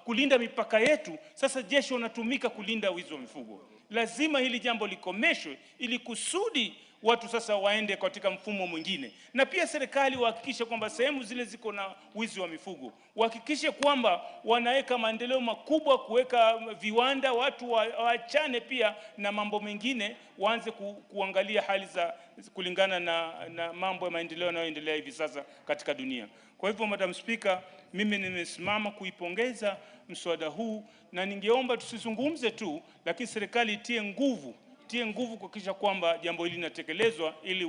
kulinda mipaka yetu, sasa jeshi wanatumika kulinda wizi wa mifugo. Lazima hili jambo likomeshwe ili kusudi watu sasa waende katika mfumo mwingine. Na pia serikali wahakikishe kwamba sehemu zile ziko na wizi wa mifugo, wahakikishe kwamba wanaweka maendeleo makubwa, kuweka viwanda, watu waachane pia na mambo mengine, waanze kuangalia hali za kulingana na mambo ya maendeleo yanayoendelea hivi sasa katika dunia. Kwa hivyo Madam Speaker, mimi nimesimama kuipongeza mswada huu, na ningeomba tusizungumze tu, lakini serikali itie nguvu kuhakikisha kwamba jambo hili linatekelezwa ili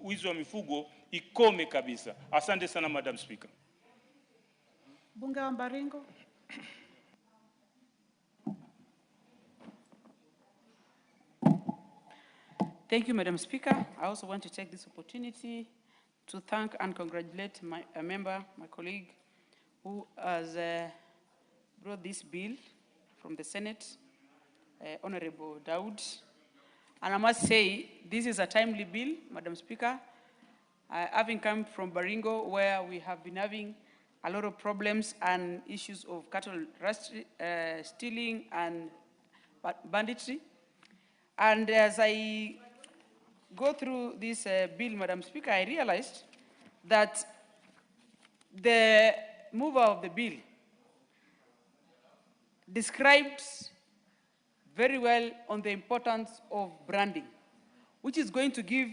wizi wa mifugo ikome kabisa. Asante sana Madam Speaker. Bunge wa Baringo. Thank you, Madam Speaker. I also want to take this opportunity to thank and congratulate a member, my colleague, who has brought this bill from the Senate, Honorable Daud. And I must say, this is a timely bill, Madam Speaker. Having come from Baringo, where we have been having a lot of problems and issues of cattle stealing and banditry. And as I go through this bill, Madam Speaker, I realized that the mover of the bill describes very well on the importance of branding, which is going to give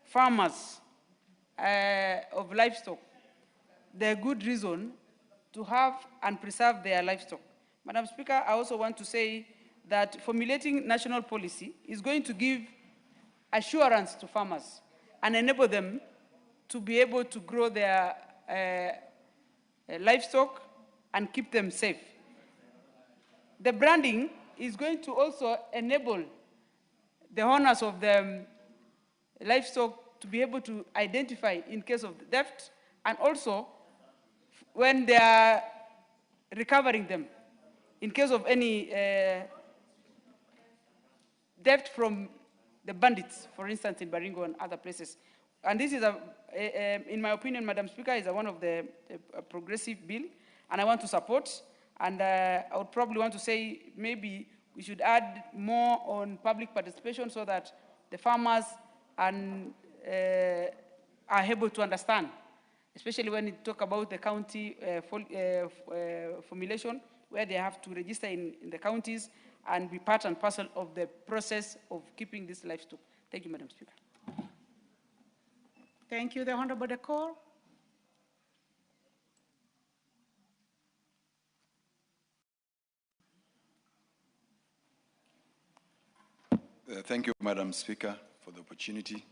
farmers of livestock the good reason to have and preserve their livestock. Madam Speaker, I also want to say that formulating national policy is going to give assurance to farmers and enable them to be able to grow their livestock and keep them safe. The branding is going to also enable the owners of the livestock to be able to identify in case of theft, and also when they are recovering them. in case of any debt from the bandits, for instance, in Baringo and other places. And this is, in my opinion, Madam Speaker, is one of the progressive bill, and I want to support. And I would probably want to say maybe we should add more on public participation so that the farmers are able to understand, especially when you talk about the county formulation, where they have to register in the counties and be part and parcel of the process of keeping this livestock. Thank you, Madam Speaker. Thank you, the Honorable Decor. Thank you, Madam Speaker, for the opportunity.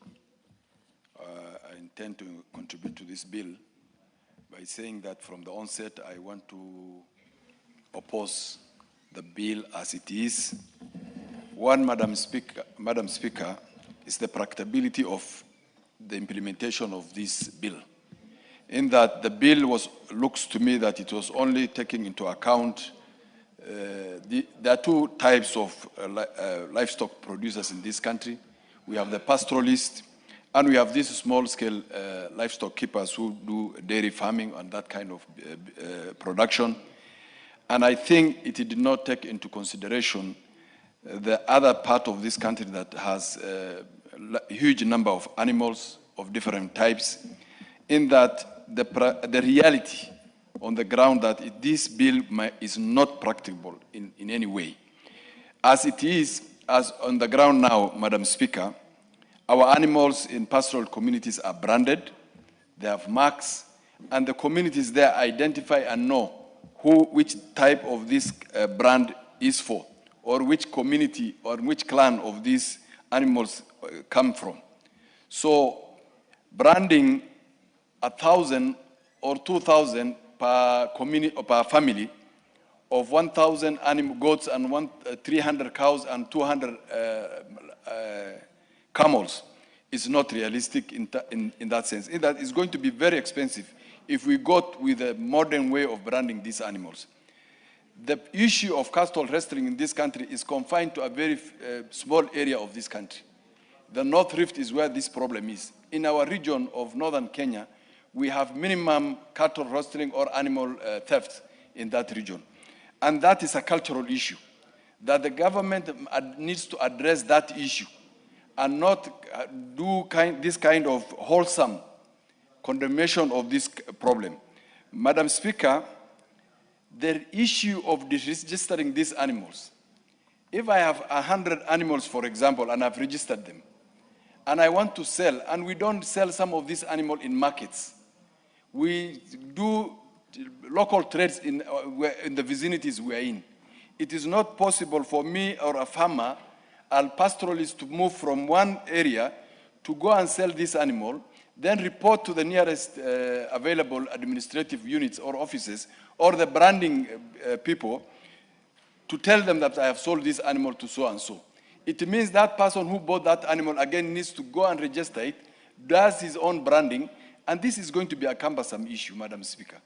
I intend to contribute to this bill by saying that from the onset, I want to oppose the bill as it is. One, Madam Speaker, is the practicability of the implementation of this bill. In that the bill looks to me that it was only taking into account there are two types of livestock producers in this country. We have the pastoralists, and we have these small-scale livestock keepers who do dairy farming and that kind of production. And I think it did not take into consideration the other part of this country that has a huge number of animals of different types, in that the reality on the ground that this bill is not practicable in any way. As it is, as on the ground now, Madam Speaker, our animals in pastoral communities are branded, they have marks, and the communities there identify and know which type of this brand is for, or which community or which clan of these animals come from. So branding 1,000 or 2,000 per community or per family of 1,000 goats and 300 cows and 200 camels is not realistic in that sense. In that it's going to be very expensive if we go with a modern way of branding these animals. The issue of cattle wrestling in this country is confined to a very small area of this country. The North Rift is where this problem is. In our region of northern Kenya, we have minimum cattle rustling or animal theft in that region. And that is a cultural issue, that the government needs to address that issue and not do this kind of wholesome condemnation of this problem. Madam Speaker, the issue of registering these animals, if I have 100 animals, for example, and I've registered them, and I want to sell, and we don't sell some of these animals in markets, we do local trades in the vicinities we are in. It is not possible for me or a farmer, a pastoralist, to move from one area to go and sell this animal, then report to the nearest available administrative units or offices or the branding people to tell them that I have sold this animal to so and so. It means that person who bought that animal again needs to go and register it, does his own branding, and this is going to be a cumbersome issue, Madam Speaker.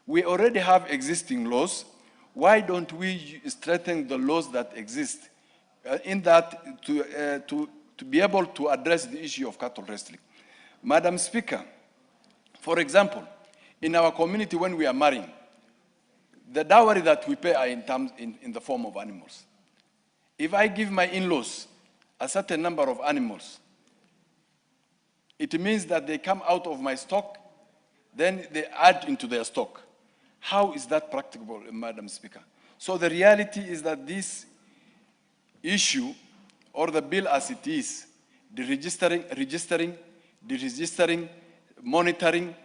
We already have existing laws. Why don't we strengthen the laws that exist in that to be able to address the issue of cattle wrestling? Madam Speaker, for example, in our community when we are marrying, the dowry that we pay are in the form of animals. If I give my in-laws a certain number of animals, it means that they come out of my stock, then they add into their stock. How is that practicable, Madam Speaker? So the reality is that this issue, or the bill as it is, the registering, monitoring,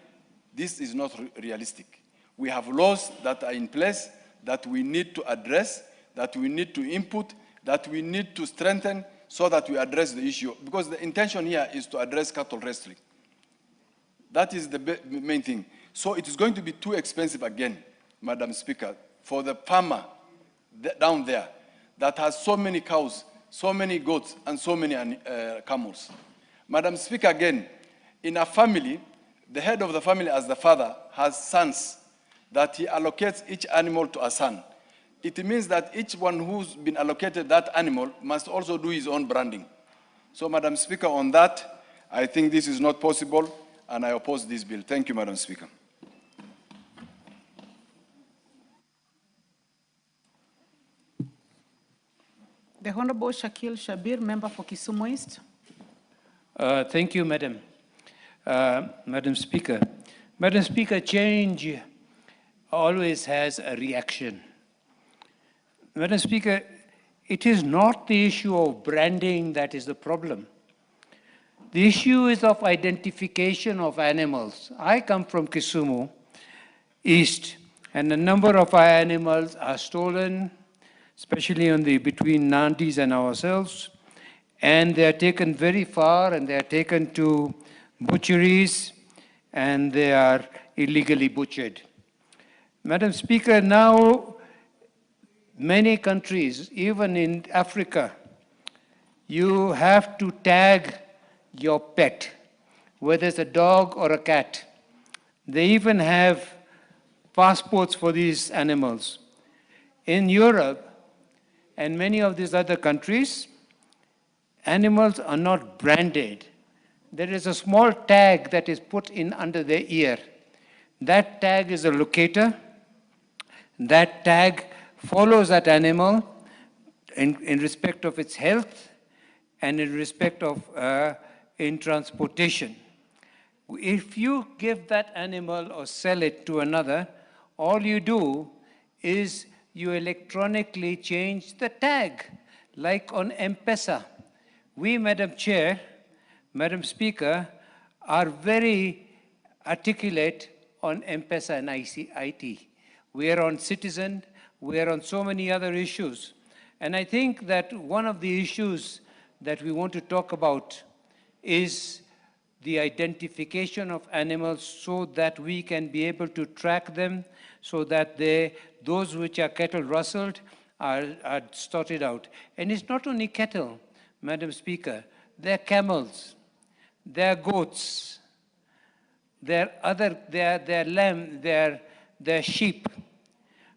this is not realistic. We have laws that are in place that we need to address, that we need to input, that we need to strengthen so that we address the issue. Because the intention here is to address cattle wrestling. That is the main thing. So it is going to be too expensive again, Madam Speaker, for the farmer down there that has so many cows, so many goats, and so many camels. Madam Speaker, again, in a family, the head of the family as the father has sons that he allocates each animal to a son. it means that each one who's been allocated that animal must also do his own branding. So, Madam Speaker, on that, I think this is not possible, and I oppose this bill. Thank you, Madam Speaker. The Honorable Shakil Shabir, member for Kisumu East. Thank you, Madam. Madam Speaker. Madam Speaker, change always has a reaction. Madam Speaker, it is not the issue of branding that is the problem. The issue is of identification of animals. I come from Kisumu East, and a number of our animals are stolen, especially on the between Nandis and ourselves, and they are taken very far, and they are taken to butcheries, and they are illegally butchered. Madam Speaker, now many countries, even in Africa, you have to tag your pet, whether it's a dog or a cat. They even have passports for these animals. In Europe and many of these other countries, animals are not branded. There is a small tag that is put in under their ear. That tag is a locator. That tag follows that animal in respect of its health and in respect of in transportation. If you give that animal or sell it to another, all you do is you electronically change the tag, like on M-Pesa. We, Madam Chair, Madam Speaker, are very articulate on M-Pesa and IT. We are on Citizen, we are on so many other issues. And I think that one of the issues that we want to talk about is the identification of animals so that we can be able to track them, so that those which are cattle rustled are sorted out. And it's not only cattle, Madam Speaker, they're camels, they're goats, they're lamb, they're sheep.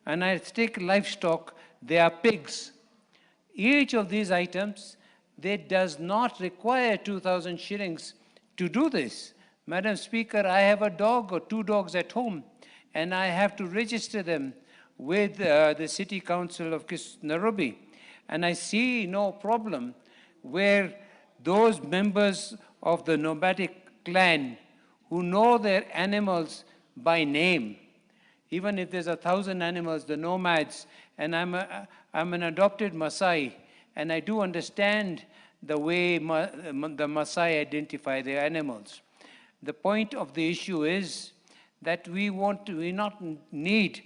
And I take livestock, they are pigs. Each of these items, they does not require 2,000 shillings to do this. Madam Speaker, I have a dog or 2 dogs at home, and I have to register them with the City Council of Nairobi. And I see no problem where those members of the nomadic clan who know their animals by name, even if there's 1,000 animals, the nomads, and I'm an adopted Maasai, and I do understand the way the Maasai identify their animals. The point of the issue is that we not need,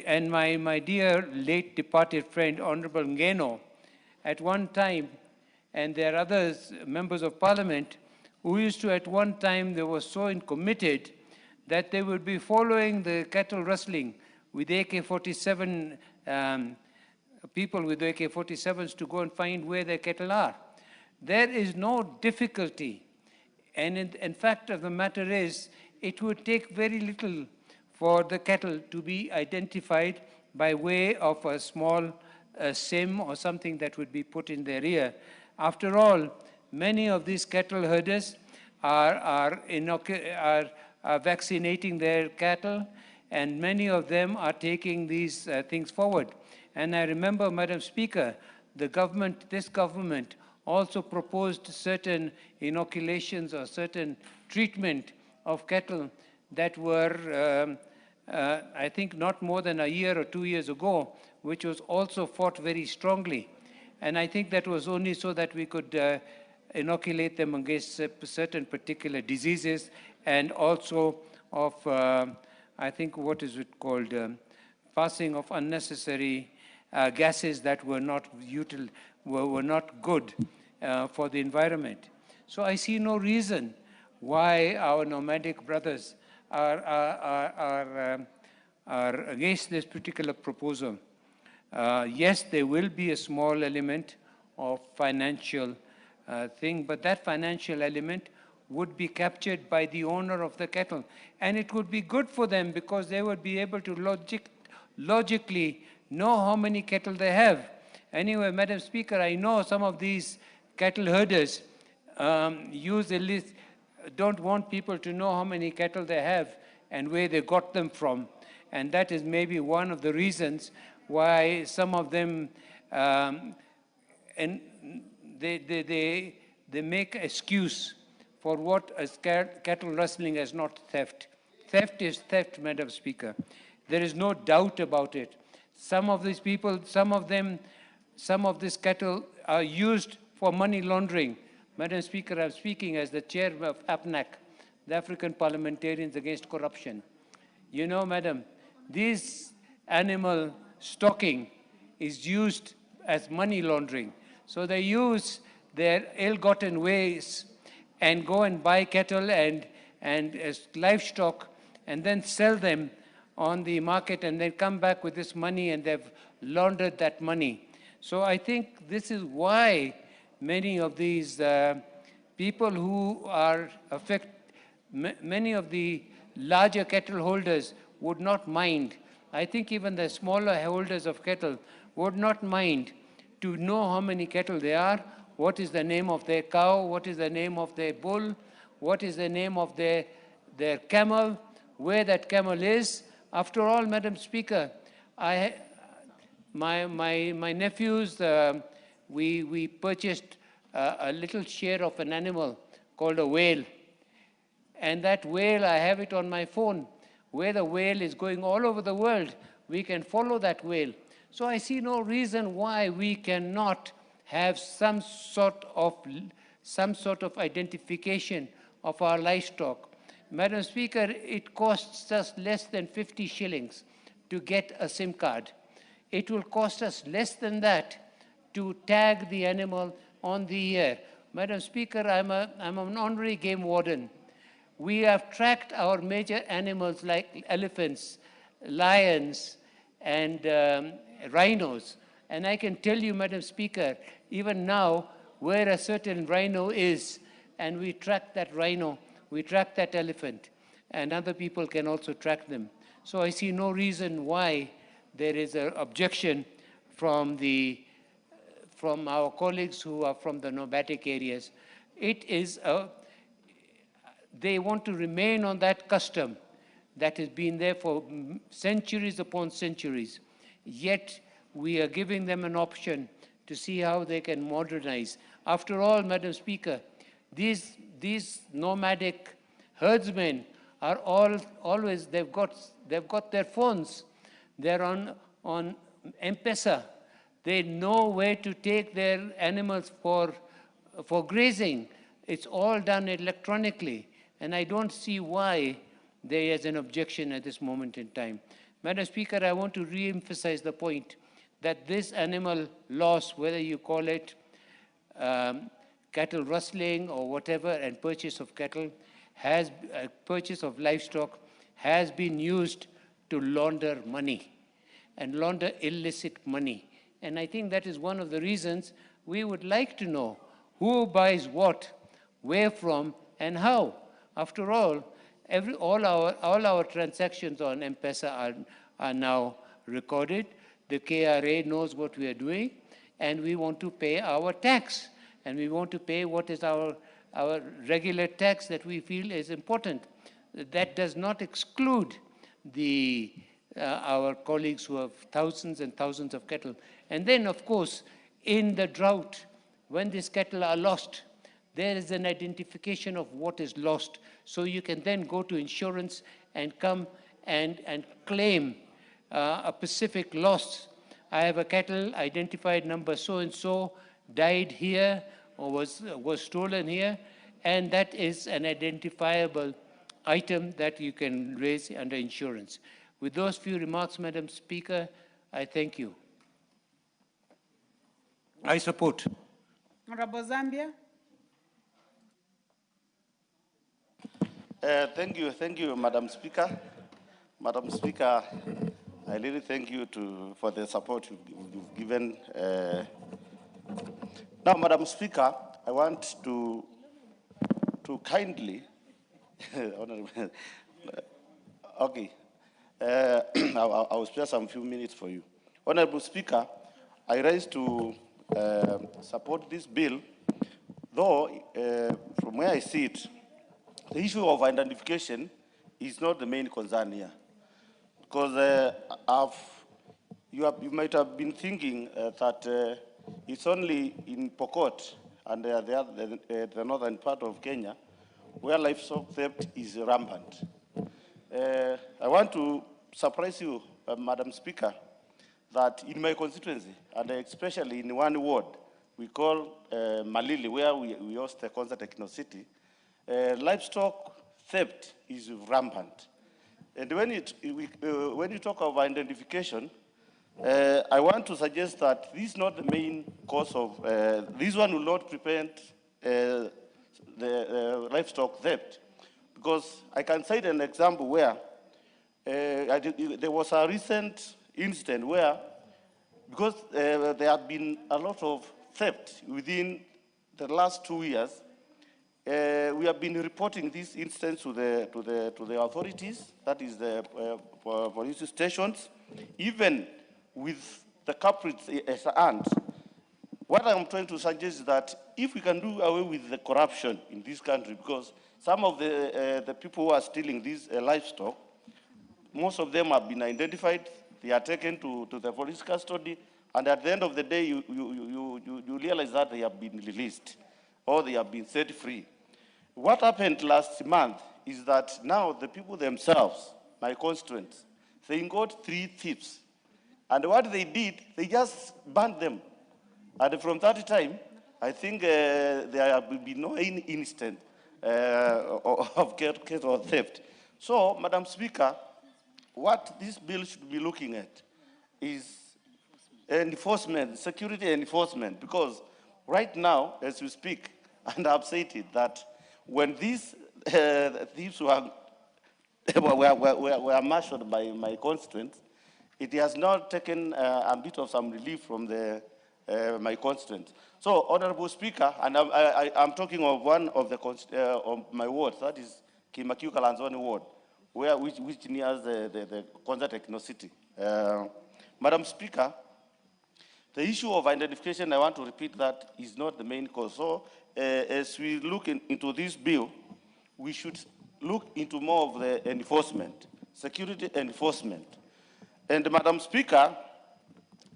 and my dear late departed friend, Honorable Ngeno, at one time, and there are others, members of parliament, who used to at one time, they were so committed that they would be following the cattle rustling with AK-47, people with AK-47s to go and find where their cattle are. There is no difficulty. And in fact of the matter is, it would take very little for the cattle to be identified by way of a small SIM or something that would be put in their ear. After all, many of these cattle herders are vaccinating their cattle, and many of them are taking these things forward. And I remember, Madam Speaker, this government also proposed certain inoculations or certain treatment of cattle that were, I think, not more than a year or 2 years ago, which was also fought very strongly. And I think that was only so that we could inoculate them against certain particular diseases, and also of, I think, what is it called, passing of unnecessary gases that were not good for the environment. So I see no reason why our nomadic brothers are against this particular proposal. Yes, there will be a small element of financial thing, but that financial element would be captured by the owner of the cattle. And it would be good for them because they would be able to logically know how many cattle they have. Anyway, Madam Speaker, I know some of these cattle herders use a list, don't want people to know how many cattle they have and where they got them from. And that is maybe one of the reasons why some of them, and they make excuse for what is cattle rustling as not theft. Theft is theft, Madam Speaker. There is no doubt about it. Some of these people, some of these cattle are used for money laundering. Madam Speaker, I'm speaking as the chair of APNAC, the African Parliamentarians Against Corruption. You know, Madam, this animal stocking is used as money laundering. So they use their ill-gotten ways and go and buy cattle and livestock and then sell them on the market and then come back with this money and they've laundered that money. So I think this is why many of these people who are affected, many of the larger cattle holders would not mind. I think even the smaller holders of cattle would not mind to know how many cattle there are, what is the name of their cow, what is the name of their bull, what is the name of their camel, where that camel is. After all, Madam Speaker, my nephews, we purchased a little share of an animal called a whale. And that whale, I have it on my phone. Where the whale is going all over the world, we can follow that whale. So I see no reason why we cannot have some sort of identification of our livestock. Madam Speaker, it costs us less than 50 shillings to get a SIM card. It will cost us less than that to tag the animal on the ear. Madam Speaker, I'm an honorary game warden. We have tracked our major animals like elephants, lions, and rhinos. And I can tell you, Madam Speaker, even now, where a certain rhino is, and we track that rhino, we track that elephant, and other people can also track them. So I see no reason why there is an objection from our colleagues who are from the nomadic areas. They want to remain on that custom that has been there for centuries upon centuries. Yet we are giving them an option to see how they can modernize. After all, Madam Speaker, these nomadic herdsmen are always, they've got their phones. They're on M-Pesa. They know where to take their animals for grazing. It's all done electronically. And I don't see why there is an objection at this moment in time. Madam Speaker, I want to re-emphasize the point that this animal loss, whether you call it cattle rustling or whatever, and purchase of cattle, purchase of livestock, has been used to launder money and launder illicit money. And I think that is one of the reasons we would like to know who buys what, where from, and how. After all, all our transactions on M-Pesa are now recorded. The KRA knows what we are doing, and we want to pay our tax. And we want to pay what is our regular tax that we feel is important. That does not exclude our colleagues who have thousands and thousands of cattle. And then, of course, in the drought, when these cattle are lost, there is an identification of what is lost. So you can then go to insurance and come and claim a specific loss. I have a cattle identified number so-and-so, died here or was stolen here, and that is an identifiable item that you can raise under insurance. With those few remarks, Madam Speaker, I thank you. I support. Honorable Zambia. Thank you, Madam Speaker. Madam Speaker, I really thank you for the support you've given. Now, Madam Speaker, I want to kindly, okay, I'll spare some few minutes for you. Honorable Speaker, I rise to support this bill, though from where I see it, the issue of identification is not the main concern here. Because you might have been thinking that it's only in Pokot and the northern part of Kenya where livestock theft is rampant. I want to surprise you, Madam Speaker, that in my constituency, and especially in one ward, we call Malili, where we host the concert Techno-City, livestock theft is rampant. And when you talk of identification, I want to suggest that this is not the main cause of, this one will not prevent the livestock theft. Because I can cite an example where there was a recent incident where, because there have been a lot of theft within the last 2 years, we have been reporting this instance to the authorities, that is the police stations, even with the culprits as hand. What I'm trying to suggest is that if we can do away with the corruption in this country, because some of the people who are stealing these livestock, most of them have been identified, they are taken to the police custody, and at the end of the day, you realize that they have been released or they have been set free. What happened last month is that now the people themselves, my constituents, they got 3 thieves. And what they did, they just banned them. And from that time, I think there have been no incident of cattle theft. So, Madam Speaker, what this bill should be looking at is enforcement, security enforcement, because right now, as we speak, and I've said it, that when these thieves were marshaled by my constituents, it has not taken a bit of some relief from my constituents. So, Honorable Speaker, and I'm talking of one of of my wards, that is Kimakiu Kalanzoni ward, which nears the concert Techno-City. Madam Speaker, the issue of identification, I want to repeat that, is not the main cause. So, as we look into this bill, we should look into more of the enforcement, security enforcement. And Madam Speaker,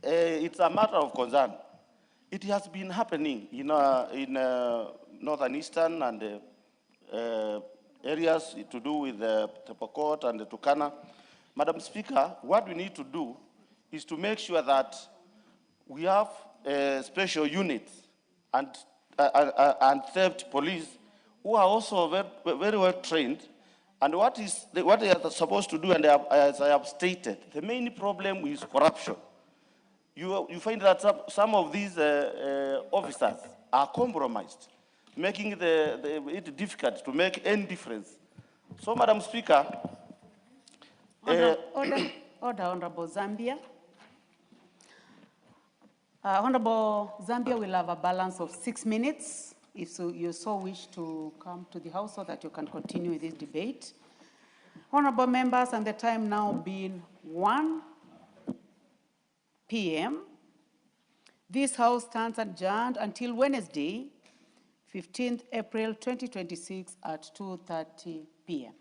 it's a matter of concern. It has been happening in northern eastern and areas to do with the Pokot and the Turkana. Madam Speaker, what we need to do is to make sure that we have special units and theft police who are also very well trained. And what they are supposed to do, and as I have stated, the main problem is corruption. You find that some of these officers are compromised, making it difficult to make any difference. So, Madam Speaker, Order, Honorable Zambia. Honorable Zambia will have a balance of 6 minutes if you so wish to come to the House so that you can continue with this debate. Honorable members, and the time now being 1 p.m., this House stands adjourned until Wednesday, 15th April 2026 at 2:30 p.m.